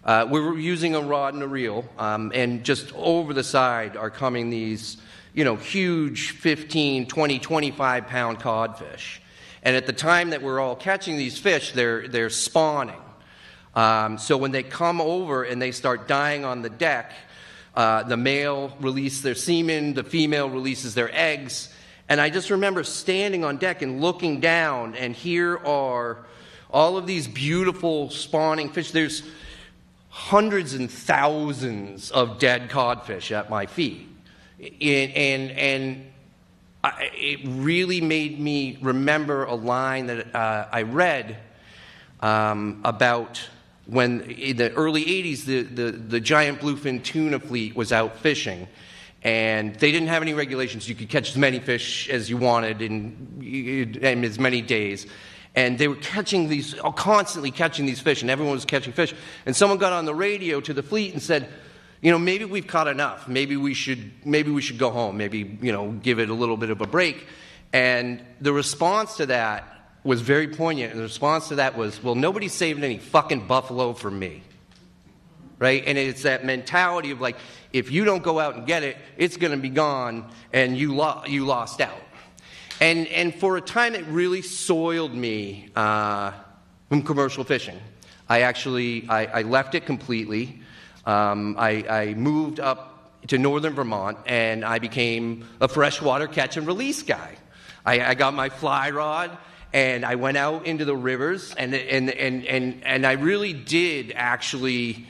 we were using a rod and a reel, and just over the side are coming these, huge 15, 20, 25-pound codfish. And at the time that we're all catching these fish, they're spawning. So when they come over and they start dying on the deck, the male releases their semen, the female releases their eggs. And I just remember standing on deck and looking down, and here are all of these beautiful spawning fish. There's hundreds and thousands of dead codfish at my feet. And it really made me remember a line that I read about when in the early 80s the giant bluefin tuna fleet was out fishing, and they didn't have any regulations. You could catch as many fish as you wanted in as many days. And they were constantly catching these fish, and everyone was catching fish. And someone got on the radio to the fleet and said, maybe we've caught enough. Maybe we should go home. Maybe, give it a little bit of a break. And the response to that was very poignant. And the response to that was, well, nobody's saving any fucking buffalo for me. Right? And it's that mentality of like, if you don't go out and get it, it's going to be gone, and you lost out. And for a time, it really soiled me from commercial fishing. I left it completely. I moved up to northern Vermont, and I became a freshwater catch and release guy. I got my fly rod, and I went out into the rivers, and I really did actually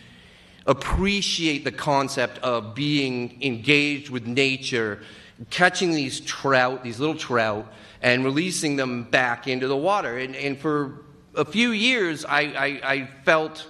appreciate the concept of being engaged with nature, catching these little trout, and releasing them back into the water. And for a few years, I felt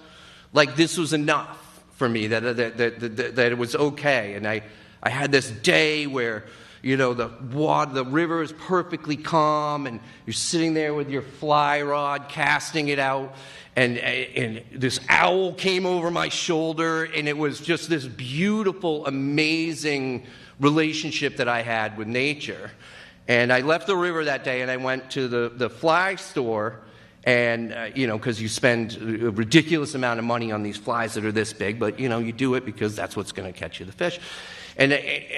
like this was enough for me, that it was okay. And I had this day where, the river is perfectly calm, and you're sitting there with your fly rod, casting it out, and this owl came over my shoulder, and it was just this beautiful, amazing relationship that I had with nature. And I left the river that day, and I went to the fly store, and, because you spend a ridiculous amount of money on these flies that are this big, but, you do it because that's what's going to catch you the fish. And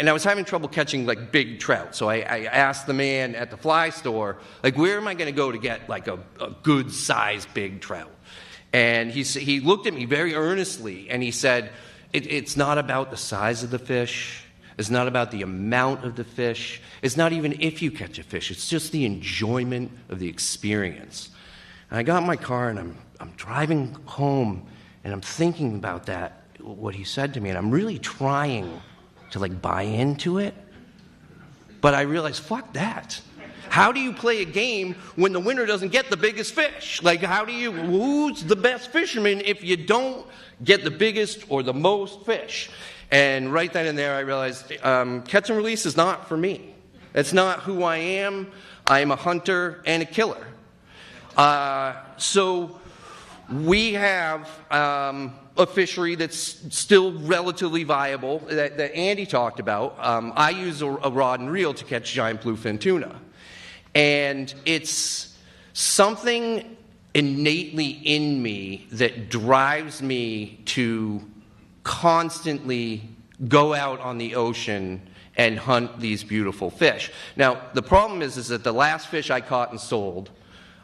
I was having trouble catching, big trout. So I asked the man at the fly store, where am I going to go to get, a good-sized big trout? And he looked at me very earnestly, and he said, it's not about the size of the fish. It's not about the amount of the fish. It's not even if you catch a fish. It's just the enjoyment of the experience. And I got in my car, and I'm driving home, and I'm thinking about that. what he said to me, and I'm really trying to like buy into it. But I realized, fuck that. How do you play a game when the winner doesn't get the biggest fish? Like, who's the best fisherman if you don't get the biggest or the most fish? And right then and there, I realized catch and release is not for me. It's not who I am. I am a hunter and a killer. So we have a fishery that's still relatively viable that Andy talked about. I use a rod and reel to catch giant bluefin tuna. And it's something innately in me that drives me to constantly go out on the ocean and hunt these beautiful fish. Now, the problem is that the last fish I caught and sold,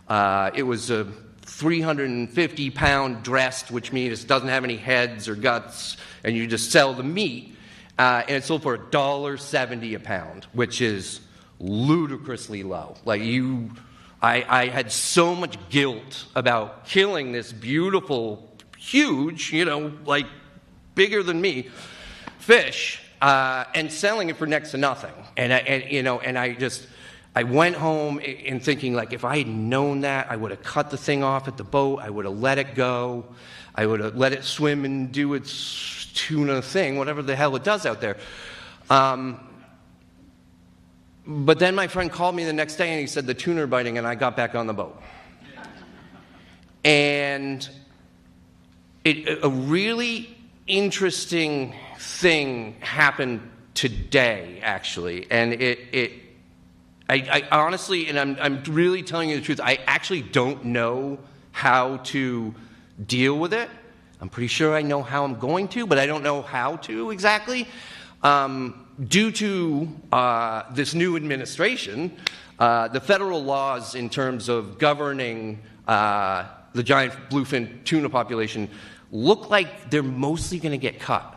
it was a 350-pound dressed, which means it doesn't have any heads or guts, and you just sell the meat, and it sold for $1.70 a pound, which is ludicrously low. Like I had so much guilt about killing this beautiful, huge, like bigger than me fish, and selling it for next to nothing. And I went home and thinking, like, if I had known that, I would have cut the thing off at the boat. I would have let it go. I would have let it swim and do its tuna thing, whatever the hell it does out there. But then my friend called me the next day and he said the tuna are biting, and I got back on the boat. And a really interesting thing happened today, actually. And I honestly, and I'm really telling you the truth, I actually don't know how to deal with it. I'm pretty sure I know how I'm going to, but I don't know how to exactly. Due to this new administration, the federal laws in terms of governing the giant bluefin tuna population look like they're mostly going to get cut.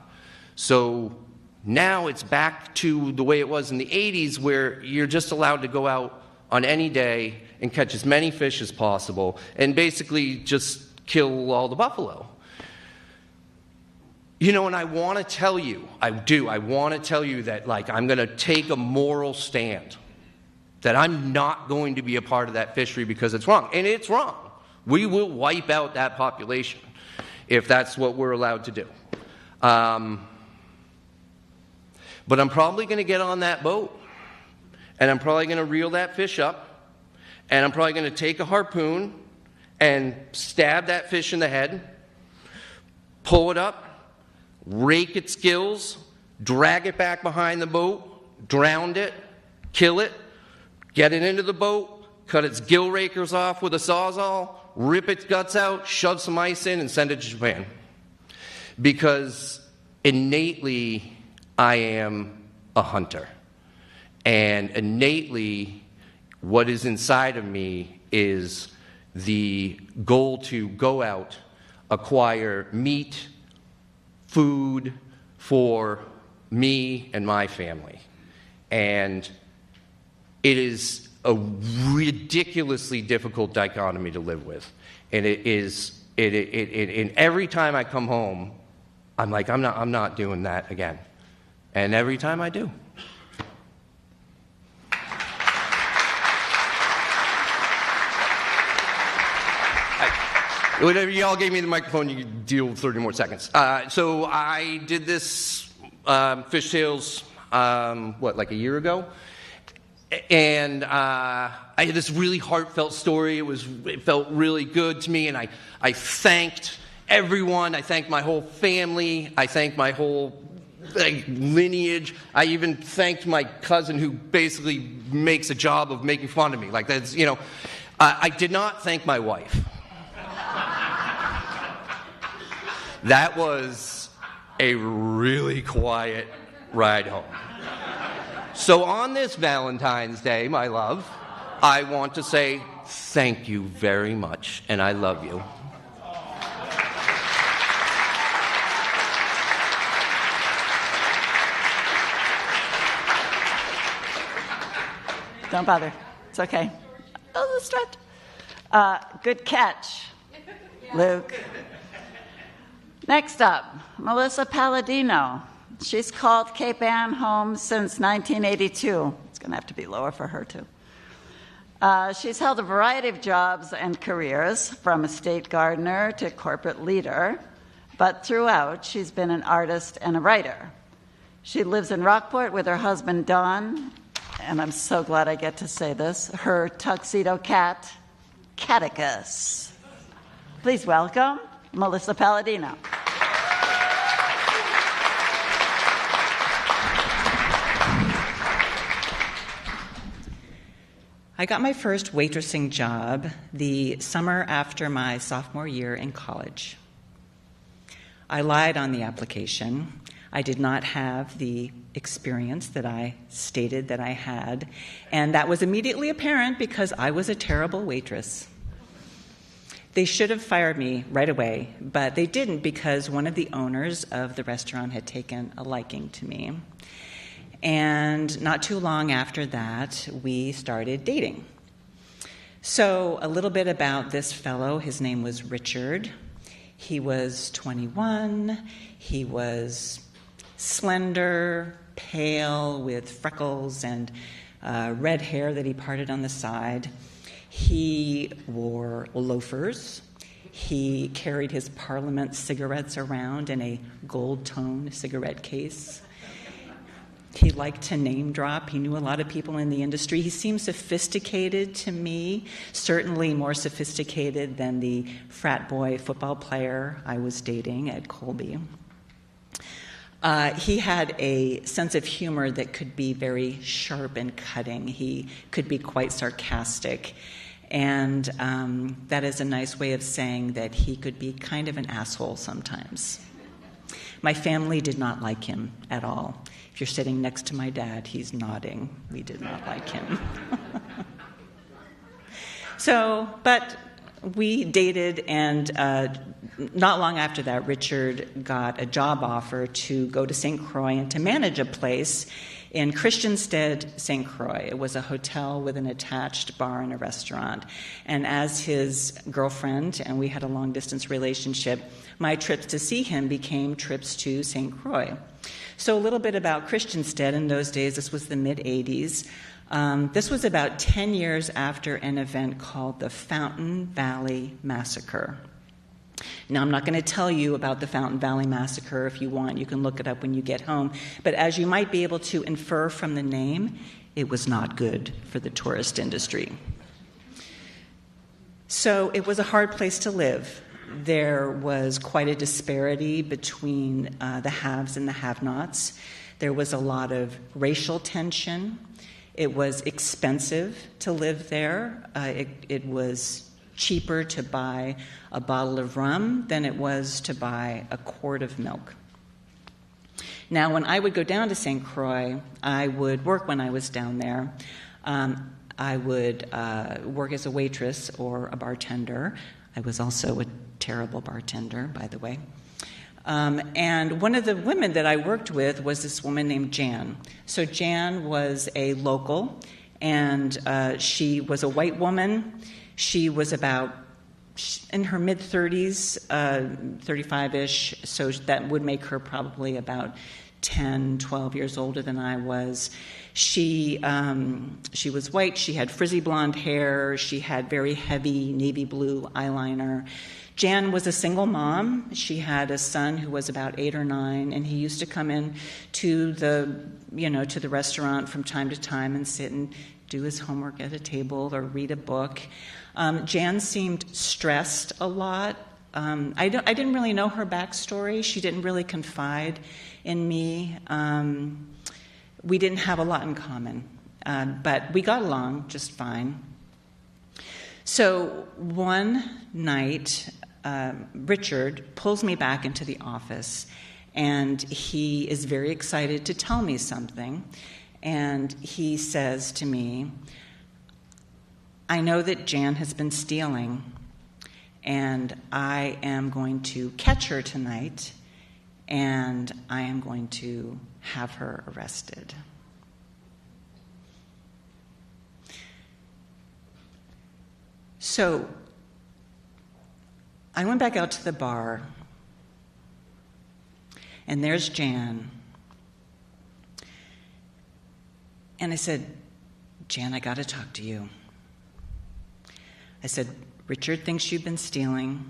So now it's back to the way it was in the 80s, where you're just allowed to go out on any day and catch as many fish as possible and basically just kill all the buffalo. And I want to tell you, I want to tell you that, like, I'm going to take a moral stand, that I'm not going to be a part of that fishery because it's wrong. And it's wrong. We will wipe out that population if that's what we're allowed to do. But I'm probably going to get on that boat, and I'm probably going to reel that fish up, and I'm probably going to take a harpoon and stab that fish in the head, pull it up, rake its gills, drag it back behind the boat, drown it, kill it, get it into the boat, cut its gill rakers off with a sawzall, rip its guts out, shove some ice in, and send it to Japan. Because innately, I am a hunter. And innately, what is inside of me is the goal to go out, acquire meat, food for me and my family. And it is a ridiculously difficult dichotomy to live with. And and every time I come home, I'm like, I'm not doing that again. And every time I do. Whatever, y'all gave me the microphone, you could deal with 30 more seconds. So I did this fish sales, like a year ago? And I had this really heartfelt story. It felt really good to me, and I thanked everyone. I thanked my whole family. I thanked my whole lineage. I even thanked my cousin, who basically makes a job of making fun of me. Like, that's, I did not thank my wife. That was a really quiet ride home. So on this Valentine's Day, my love, I want to say thank you very much, and I love you. Don't bother. It's okay. Oh, the stretch. Good catch, Luke. Next up, Melissa Palladino. She's called Cape Ann home since 1982. It's going to have to be lower for her, too. She's held a variety of jobs and careers, from estate gardener to corporate leader, but throughout, she's been an artist and a writer. She lives in Rockport with her husband, Don, and I'm so glad I get to say this, her tuxedo cat, Catechus. Please welcome Melissa Palladino. I got my first waitressing job the summer after my sophomore year in college. I lied on the application. I did not have the experience that I stated that I had, and that was immediately apparent because I was a terrible waitress. They should have fired me right away, but they didn't because one of the owners of the restaurant had taken a liking to me. And not too long after that, we started dating. So a little bit about this fellow. His name was Richard. He was 21. He was slender, pale, with freckles and red hair that he parted on the side. He wore loafers. He carried his Parliament cigarettes around in a gold-toned cigarette case. He liked to name drop. He knew a lot of people in the industry. He seemed sophisticated to me, certainly more sophisticated than the frat boy football player I was dating at Colby. He had a sense of humor that could be very sharp and cutting. He could be quite sarcastic. And that is a nice way of saying that he could be kind of an asshole sometimes. My family did not like him at all. If you're sitting next to my dad, he's nodding. We did not like him. But we dated, and not long after that, Richard got a job offer to go to St. Croix and to manage a place in Christiansted, St. Croix. It was a hotel with an attached bar and a restaurant. And as his girlfriend, and we had a long-distance relationship, my trips to see him became trips to St. Croix. So a little bit about Christiansted. In those days, this was the mid-'80s. This was about 10 years after an event called the Fountain Valley Massacre. Now, I'm not going to tell you about the Fountain Valley Massacre. If you want, you can look it up when you get home. But as you might be able to infer from the name, it was not good for the tourist industry. So it was a hard place to live. There was quite a disparity between the haves and the have-nots. There was a lot of racial tension. It was expensive to live there. It was cheaper to buy a bottle of rum than it was to buy a quart of milk. Now, when I would go down to St. Croix, I would work when I was down there. I would work as a waitress or a bartender. I was also a terrible bartender, by the way. And one of the women that I worked with was this woman named Jan. So Jan was a local, and she was a white woman. She was about in her mid-30s, 35-ish, so that would make her probably about 10, 12 years older than I was. She was white. She had frizzy blonde hair. She had very heavy navy blue eyeliner. Jan was a single mom. She had a son who was about 8 or 9, and he used to come in to the restaurant from time to time and sit and do his homework at a table or read a book. Jan seemed stressed a lot. I didn't really know her backstory. She didn't really confide in me. We didn't have a lot in common, but we got along just fine. So one night, Richard pulls me back into the office, and he is very excited to tell me something. And he says to me, "I know that Jan has been stealing, and I am going to catch her tonight, and I am going to have her arrested." So I went back out to the bar, And there's Jan. And I said, Jan, I got to talk to you. I said, Richard thinks you've been stealing,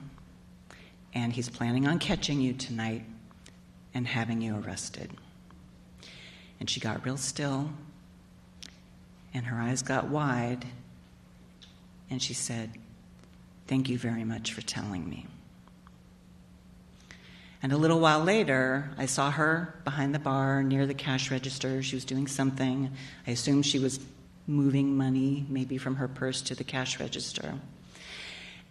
and he's planning on catching you tonight and having you arrested. And she got real still, and her eyes got wide, and she said, thank you very much for telling me. And a little while later, I saw her behind the bar near the cash register. She was doing something. I assumed she was moving money, maybe from her purse to the cash register.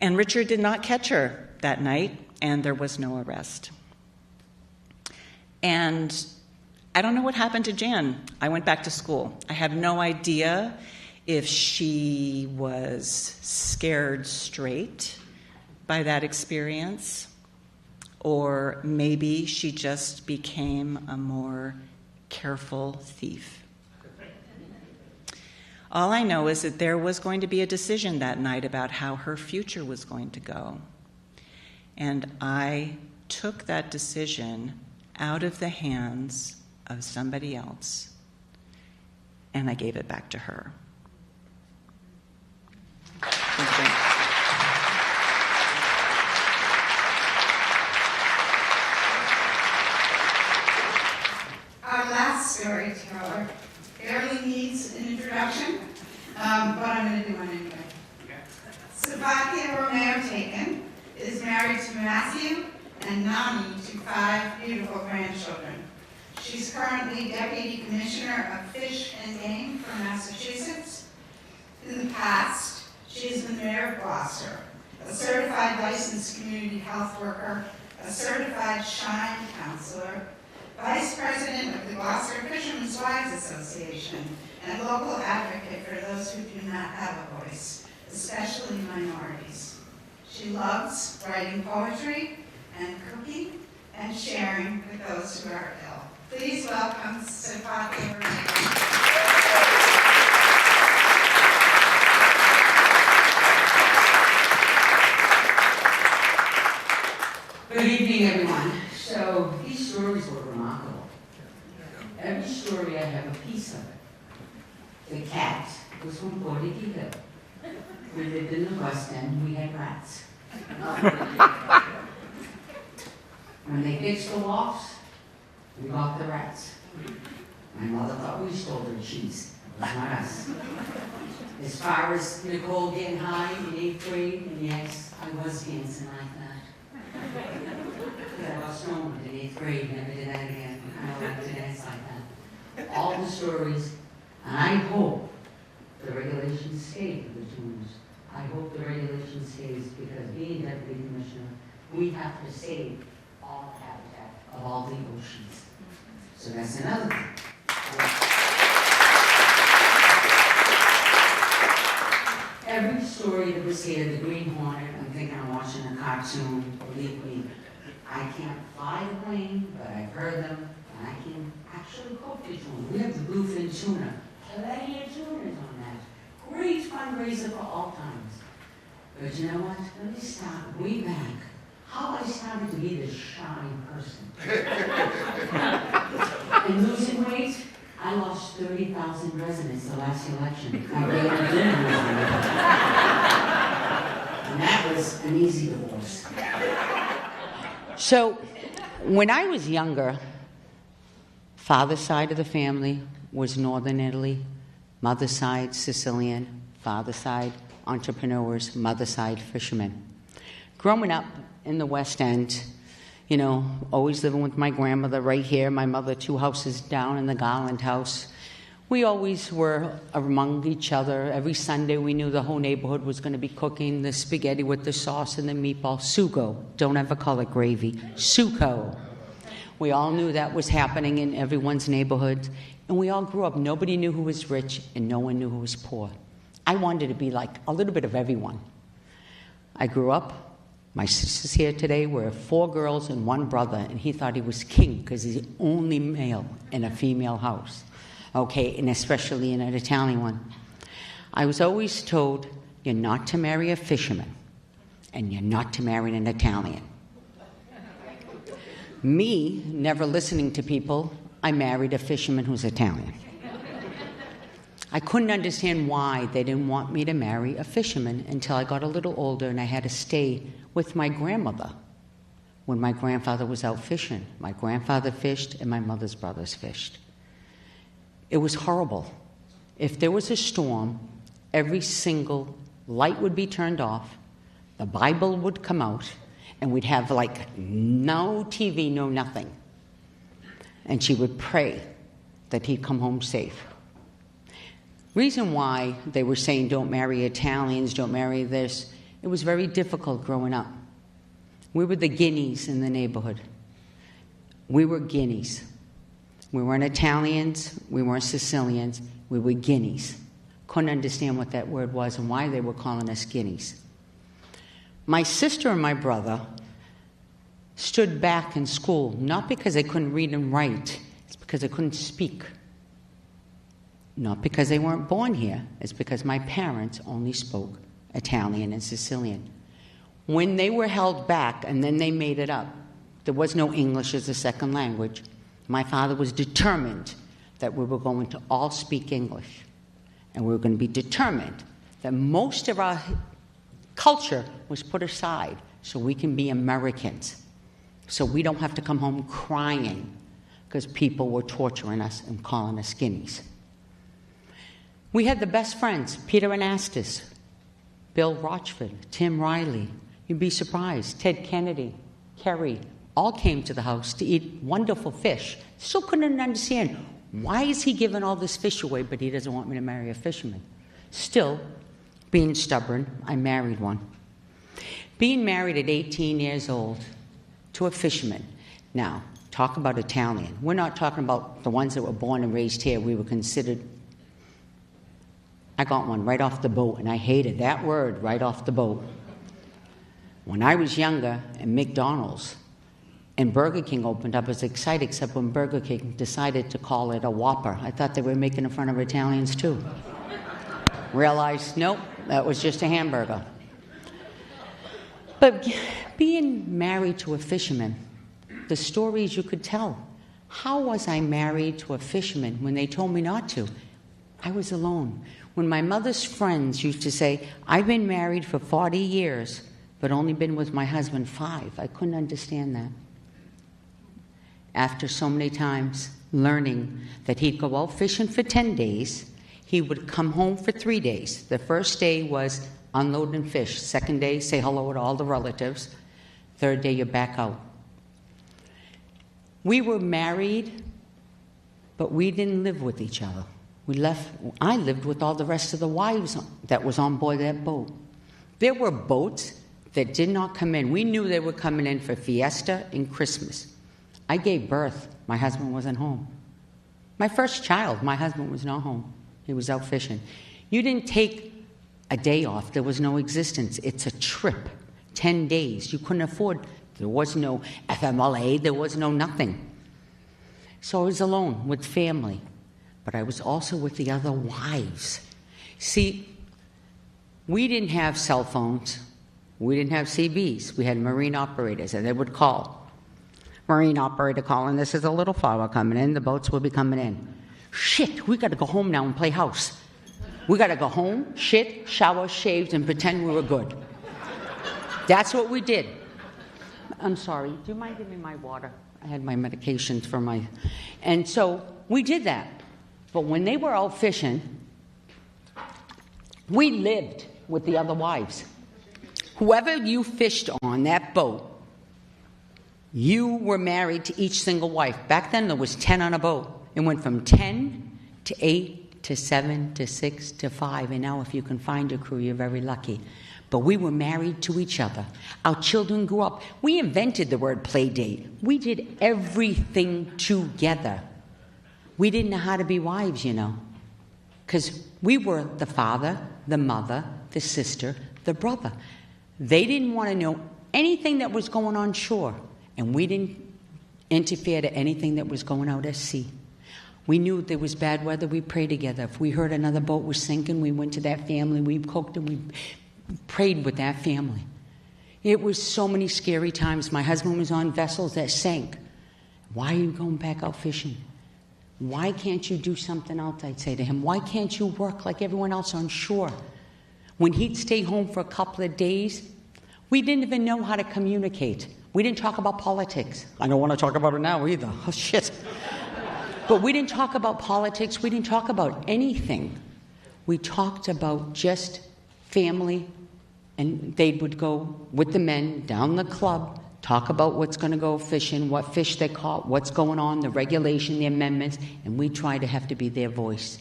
And Richard did not catch her that night, and there was no arrest. And I don't know what happened to Jan. I went back to school. I have no idea if she was scared straight by that experience, or maybe she just became a more careful thief. All I know is that there was going to be a decision that night about how her future was going to go. And I took that decision out of the hands of somebody else, and I gave it back to her. Thank you. Our last storyteller barely needs an introduction, but I'm going to do one anyway. Sefatia Romeo Theken is married to Matthew and nanny to 5 beautiful grandchildren. She's currently Deputy Commissioner of Fish and Game for Massachusetts. In the past, she has been Mayor of Gloucester, a certified licensed community health worker, a certified Shine counselor, Vice President of the Gloucester Fishermen's Wives Association, and local advocate for those who do not have a voice, especially minorities. She loves writing poetry and cooking and sharing with those who are ill. Please welcome Sefatia Romeo. Good evening, everyone. So these stories were remarkable. Every story, I have a piece of it. The cat was from Palladino. We lived in the West End, we had rats. When they fixed the lofts, we got the rats. My mother thought we stole the cheese. It was not us. As far as Nicole getting high in 8th grade, and yes, I was dancing like that. I was known in 8th grade, never did that again. I like to dance like that. All the stories, and I hope the regulations stay for the tunes. I hope the regulation stays because being Deputy Commissioner, we have to save all habitat of all the oceans. So that's another thing. Every story that was here, the Green Hornet, I'm thinking I'm watching a cartoon, believe me. I can't fly the plane, but I've heard them, and I can actually cook the tuna. We have the bluefin tuna. Plenty of tunas on that. Great fundraiser for all times. But you know what? Let me start way back. How I started to be this shy person. In losing weight, I lost 30,000 residents the last election. I really didn't lose weight. And that was an easy divorce. So, when I was younger, father's side of the family was Northern Italy, mother's side Sicilian, father's side entrepreneurs, mother's side fishermen. Growing up in the West End, you know, always living with my grandmother right here, my mother 2 houses down in the Garland house. We always were among each other. Every Sunday we knew the whole neighborhood was going to be cooking the spaghetti with the sauce and the meatball. Sugo. Don't ever call it gravy. Sugo. We all knew that was happening in everyone's neighborhood. And we all grew up. Nobody knew who was rich and no one knew who was poor. I wanted to be like a little bit of everyone. I grew up. My sister's here today. We're 4 girls and 1 brother. And he thought he was king because he's the only male in a female house. Okay, and especially in an Italian one. I was always told, you're not to marry a fisherman, and you're not to marry an Italian. Me, never listening to people, I married a fisherman who's Italian. I couldn't understand why they didn't want me to marry a fisherman until I got a little older and I had to stay with my grandmother when my grandfather was out fishing. My grandfather fished and my mother's brothers fished. It was horrible. If there was a storm, every single light would be turned off, the Bible would come out, and we'd have like no TV, no nothing. And she would pray that he'd come home safe. Reason why they were saying don't marry Italians, don't marry this, it was very difficult growing up. We were the guineas in the neighborhood. We were guineas. We weren't Italians, we weren't Sicilians, we were guineas. Couldn't understand what that word was and why they were calling us guineas. My sister and my brother stood back in school, not because they couldn't read and write, it's because they couldn't speak. Not because they weren't born here, it's because my parents only spoke Italian and Sicilian. When they were held back and then they made it up, there was no English as a second language. My father was determined that we were going to all speak English. And we were going to be determined that most of our culture was put aside so we can be Americans. So we don't have to come home crying because people were torturing us and calling us guineas. We had the best friends, Peter Anastas, Bill Rochford, Tim Riley. You'd be surprised. Ted Kennedy, Kerry, all came to the house to eat wonderful fish. Still couldn't understand, why is he giving all this fish away, but he doesn't want me to marry a fisherman? Still, being stubborn, I married one. Being married at 18 years old to a fisherman. Now, talk about Italian. We're not talking about the ones that were born and raised here. We were considered... I got one right off the boat, and I hated that word, right off the boat. When I was younger, and McDonald's and Burger King opened up, I was excited, except when Burger King decided to call it a Whopper. I thought they were making fun of Italians, too. Realized, nope, that was just a hamburger. But being married to a fisherman, the stories you could tell. How was I married to a fisherman when they told me not to? I was alone. When my mother's friends used to say, I've been married for 40 years, but only been with my husband 5, I couldn't understand that. After so many times learning that he'd go out fishing for 10 days, he would come home for 3 days. The first day was unloading fish. Second day, say hello to all the relatives. Third day, you're back out. We were married, but we didn't live with each other. I lived with all the rest of the wives that was on board that boat. There were boats that did not come in. We knew they were coming in for Fiesta and Christmas. I gave birth. My husband wasn't home. My first child, my husband was not home. He was out fishing. You didn't take a day off. There was no existence. It's a trip. 10 days. You couldn't afford. There was no FMLA. There was no nothing. So I was alone with family. But I was also with the other wives. See, we didn't have cell phones. We didn't have CBs. We had marine operators, and they would call. Marine operator calling, this is a little flower coming in. The boats will be coming in. Shit, we got to go home now and play house. We got to go home, shit, shower, shaved, and pretend we were good. That's what we did. I'm sorry. Do you mind giving me my water? I had my medications for my... And so we did that. But when they were out fishing, we lived with the other wives. Whoever you fished on that boat, you were married to each single wife. Back then, there was 10 on a boat. It went from 10 to 8 to 7 to 6 to 5. And now if you can find a crew, you're very lucky. But we were married to each other. Our children grew up. We invented the word play date. We did everything together. We didn't know how to be wives, you know, because we were the father, the mother, the sister, the brother. They didn't want to know anything that was going on shore, and we didn't interfere to anything that was going out at sea. We knew if there was bad weather, we prayed together. If we heard another boat was sinking, we went to that family, we cooked, and we prayed with that family. It was so many scary times. My husband was on vessels that sank. Why are you going back out fishing? Why can't you do something else, I'd say to him. Why can't you work like everyone else on shore? When he'd stay home for a couple of days, we didn't even know how to communicate. We didn't talk about politics. I don't want to talk about it now either. Oh, shit. But we didn't talk about politics. We didn't talk about anything. We talked about just family, and they would go with the men down the club, talk about what's going to go fishing, what fish they caught, what's going on, the regulation, the amendments, and we tried to have to be their voice.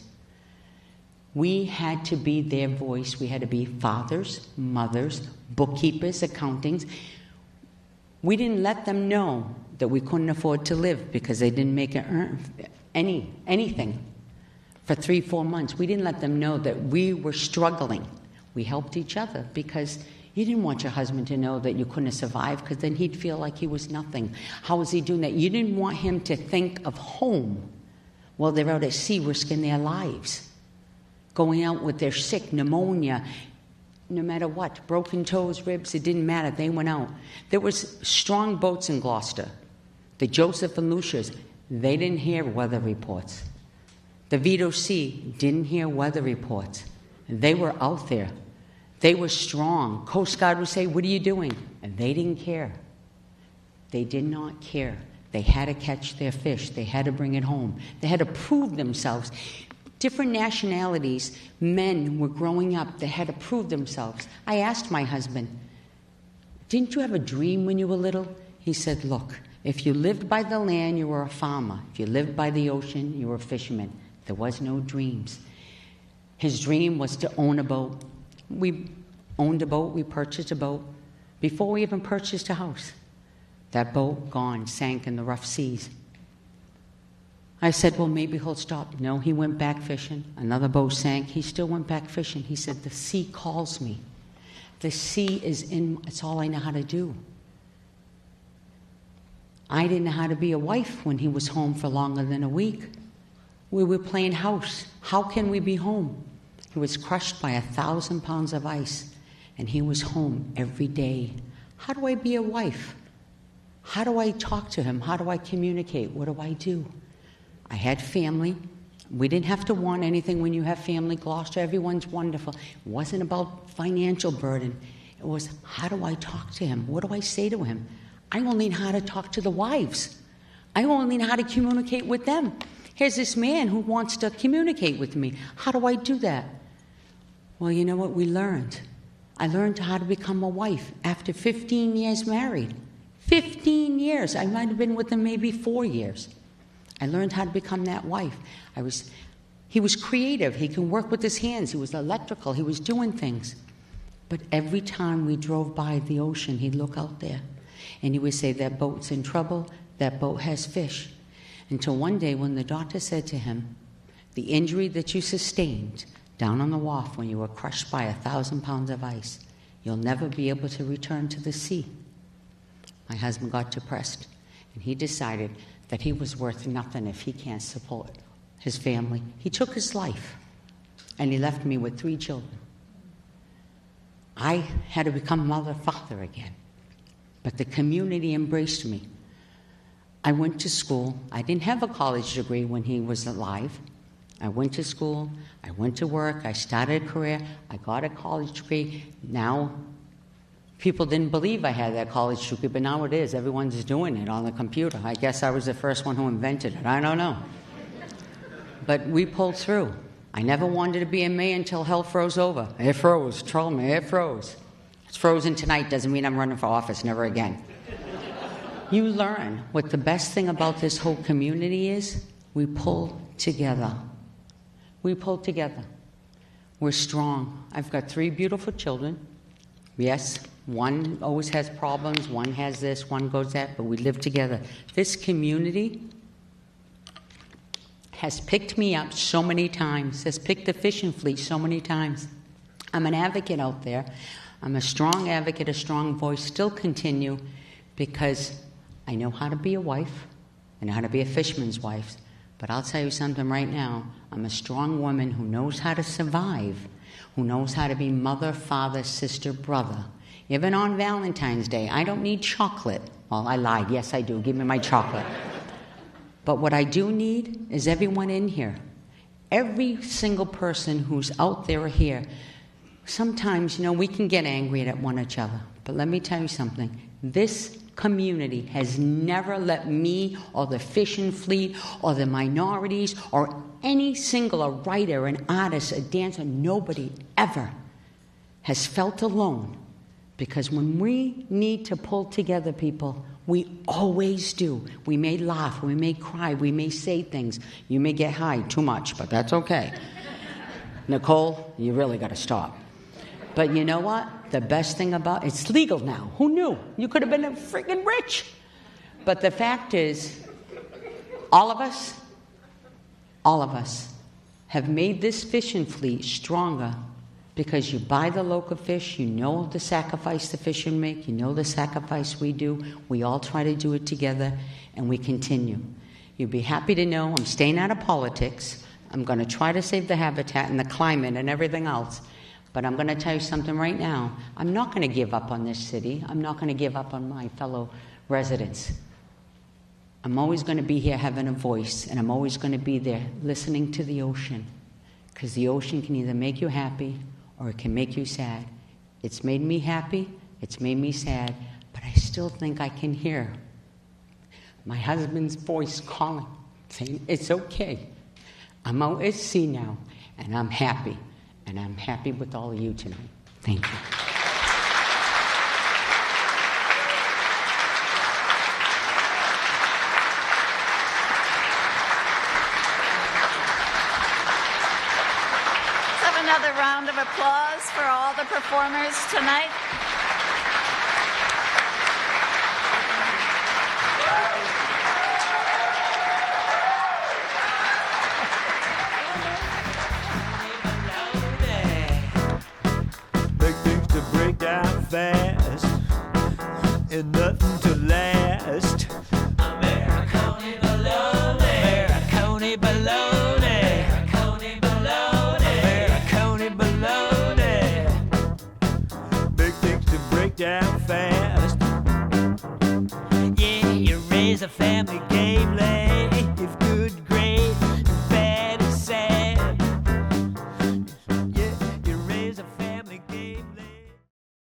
We had to be their voice. We had to be fathers, mothers, bookkeepers, accountings. We didn't let them know that we couldn't afford to live because they didn't make anything for 3-4 months. We didn't let them know that we were struggling. We helped each other because you didn't want your husband to know that you couldn't survive because then he'd feel like he was nothing. How was he doing that? You didn't want him to think of home while they're out at sea risking their lives, going out with their sick, pneumonia, no matter what, broken toes, ribs, it didn't matter. They went out. There was strong boats in Gloucester. The Joseph and Lucia's, they didn't hear weather reports. The Vito C didn't hear weather reports. They were out there. They were strong. Coast Guard would say, "What are you doing?" And they didn't care. They did not care. They had to catch their fish. They had to bring it home. They had to prove themselves. Different nationalities, men were growing up. They had to prove themselves. I asked my husband, "Didn't you have a dream when you were little?" He said, "Look, if you lived by the land, you were a farmer. If you lived by the ocean, you were a fisherman. There was no dreams." His dream was to own a boat. We owned a boat. We purchased a boat before we even purchased a house. That boat, gone, sank in the rough seas. I said, "Well, maybe he'll stop." No, he went back fishing. Another boat sank. He still went back fishing. He said, "The sea calls me. The sea is it's all I know how to do." I didn't know how to be a wife when he was home for longer than a week. We were playing house. How can we be home? He was crushed by 1,000 pounds of ice, and he was home every day. How do I be a wife? How do I talk to him? How do I communicate? What do I do? I had family. We didn't have to want anything when you have family. Gloucester, everyone's wonderful. It wasn't about financial burden. It was, how do I talk to him? What do I say to him? I only know how to talk to the wives. I only know how to communicate with them. Here's this man who wants to communicate with me. How do I do that? Well, you know what we learned? I learned how to become a wife after 15 years married. 15 years. I might have been with him maybe 4 years. I learned how to become that wife. He was creative. He can work with his hands. He was electrical. He was doing things. But every time we drove by the ocean, he'd look out there, and he would say, "That boat's in trouble. That boat has fish." Until one day when the doctor said to him, "The injury that you sustained down on the wharf when you were crushed by 1,000 pounds of ice, you'll never be able to return to the sea." My husband got depressed, and he decided that he was worth nothing if he can't support his family. He took his life, and he left me with 3 children. I had to become mother, father again, but the community embraced me. I went to school. I didn't have a college degree when he was alive. I went to school. I went to work. I started a career. I got a college degree. Now, people didn't believe I had that college degree, but now it is. Everyone's doing it on the computer. I guess I was the first one who invented it. I don't know. But we pulled through. I never wanted to be a mayor until hell froze over. It froze. Troll me. It froze. It's frozen tonight. Doesn't mean I'm running for office. Never again. You learn what the best thing about this whole community is. We pull together. We pull together. We're strong. I've got 3 beautiful children. Yes, one always has problems, one has this, one goes that, but we live together. This community has picked me up so many times, has picked the fishing fleet so many times. I'm an advocate out there. I'm a strong advocate, a strong voice, still continue, because I know how to be a wife. I know how to be a fisherman's wife. But I'll tell you something right now. I'm a strong woman who knows how to survive, who knows how to be mother, father, sister, brother. Even on Valentine's Day, I don't need chocolate. Well, I lied. Yes, I do. Give me my chocolate. But what I do need is everyone in here. Every single person who's out there or here. Sometimes, we can get angry at one another. But let me tell you something. This community has never let me or the fishing fleet or the minorities or any single writer, an artist, a dancer, nobody ever has felt alone. Because when we need to pull together people, we always do. We may laugh, we may cry, we may say things. You may get high too much, but that's okay. Nicole, you really got to stop. But you know what? The best thing about it's legal now. Who knew? You could have been freaking rich. But the fact is, all of us have made this fishing fleet stronger because you buy the local fish, you know the sacrifice the fishermen make, you know the sacrifice we do. We all try to do it together, and we continue. You'd be happy to know I'm staying out of politics. I'm going to try to save the habitat and the climate and everything else. But I'm going to tell you something right now. I'm not going to give up on this city. I'm not going to give up on my fellow residents. I'm always going to be here having a voice, and I'm always going to be there listening to the ocean. Because the ocean can either make you happy or it can make you sad. It's made me happy, it's made me sad, but I still think I can hear my husband's voice calling, saying, it's okay. I'm out at sea now, and I'm happy. And I'm happy with all of you tonight. Thank you. Let's have another round of applause for all the performers tonight. Fast and nothing to last. Americone baloney, Americone baloney, Americone baloney, Americone baloney. Big things to break down fast. Yeah, you raise a family.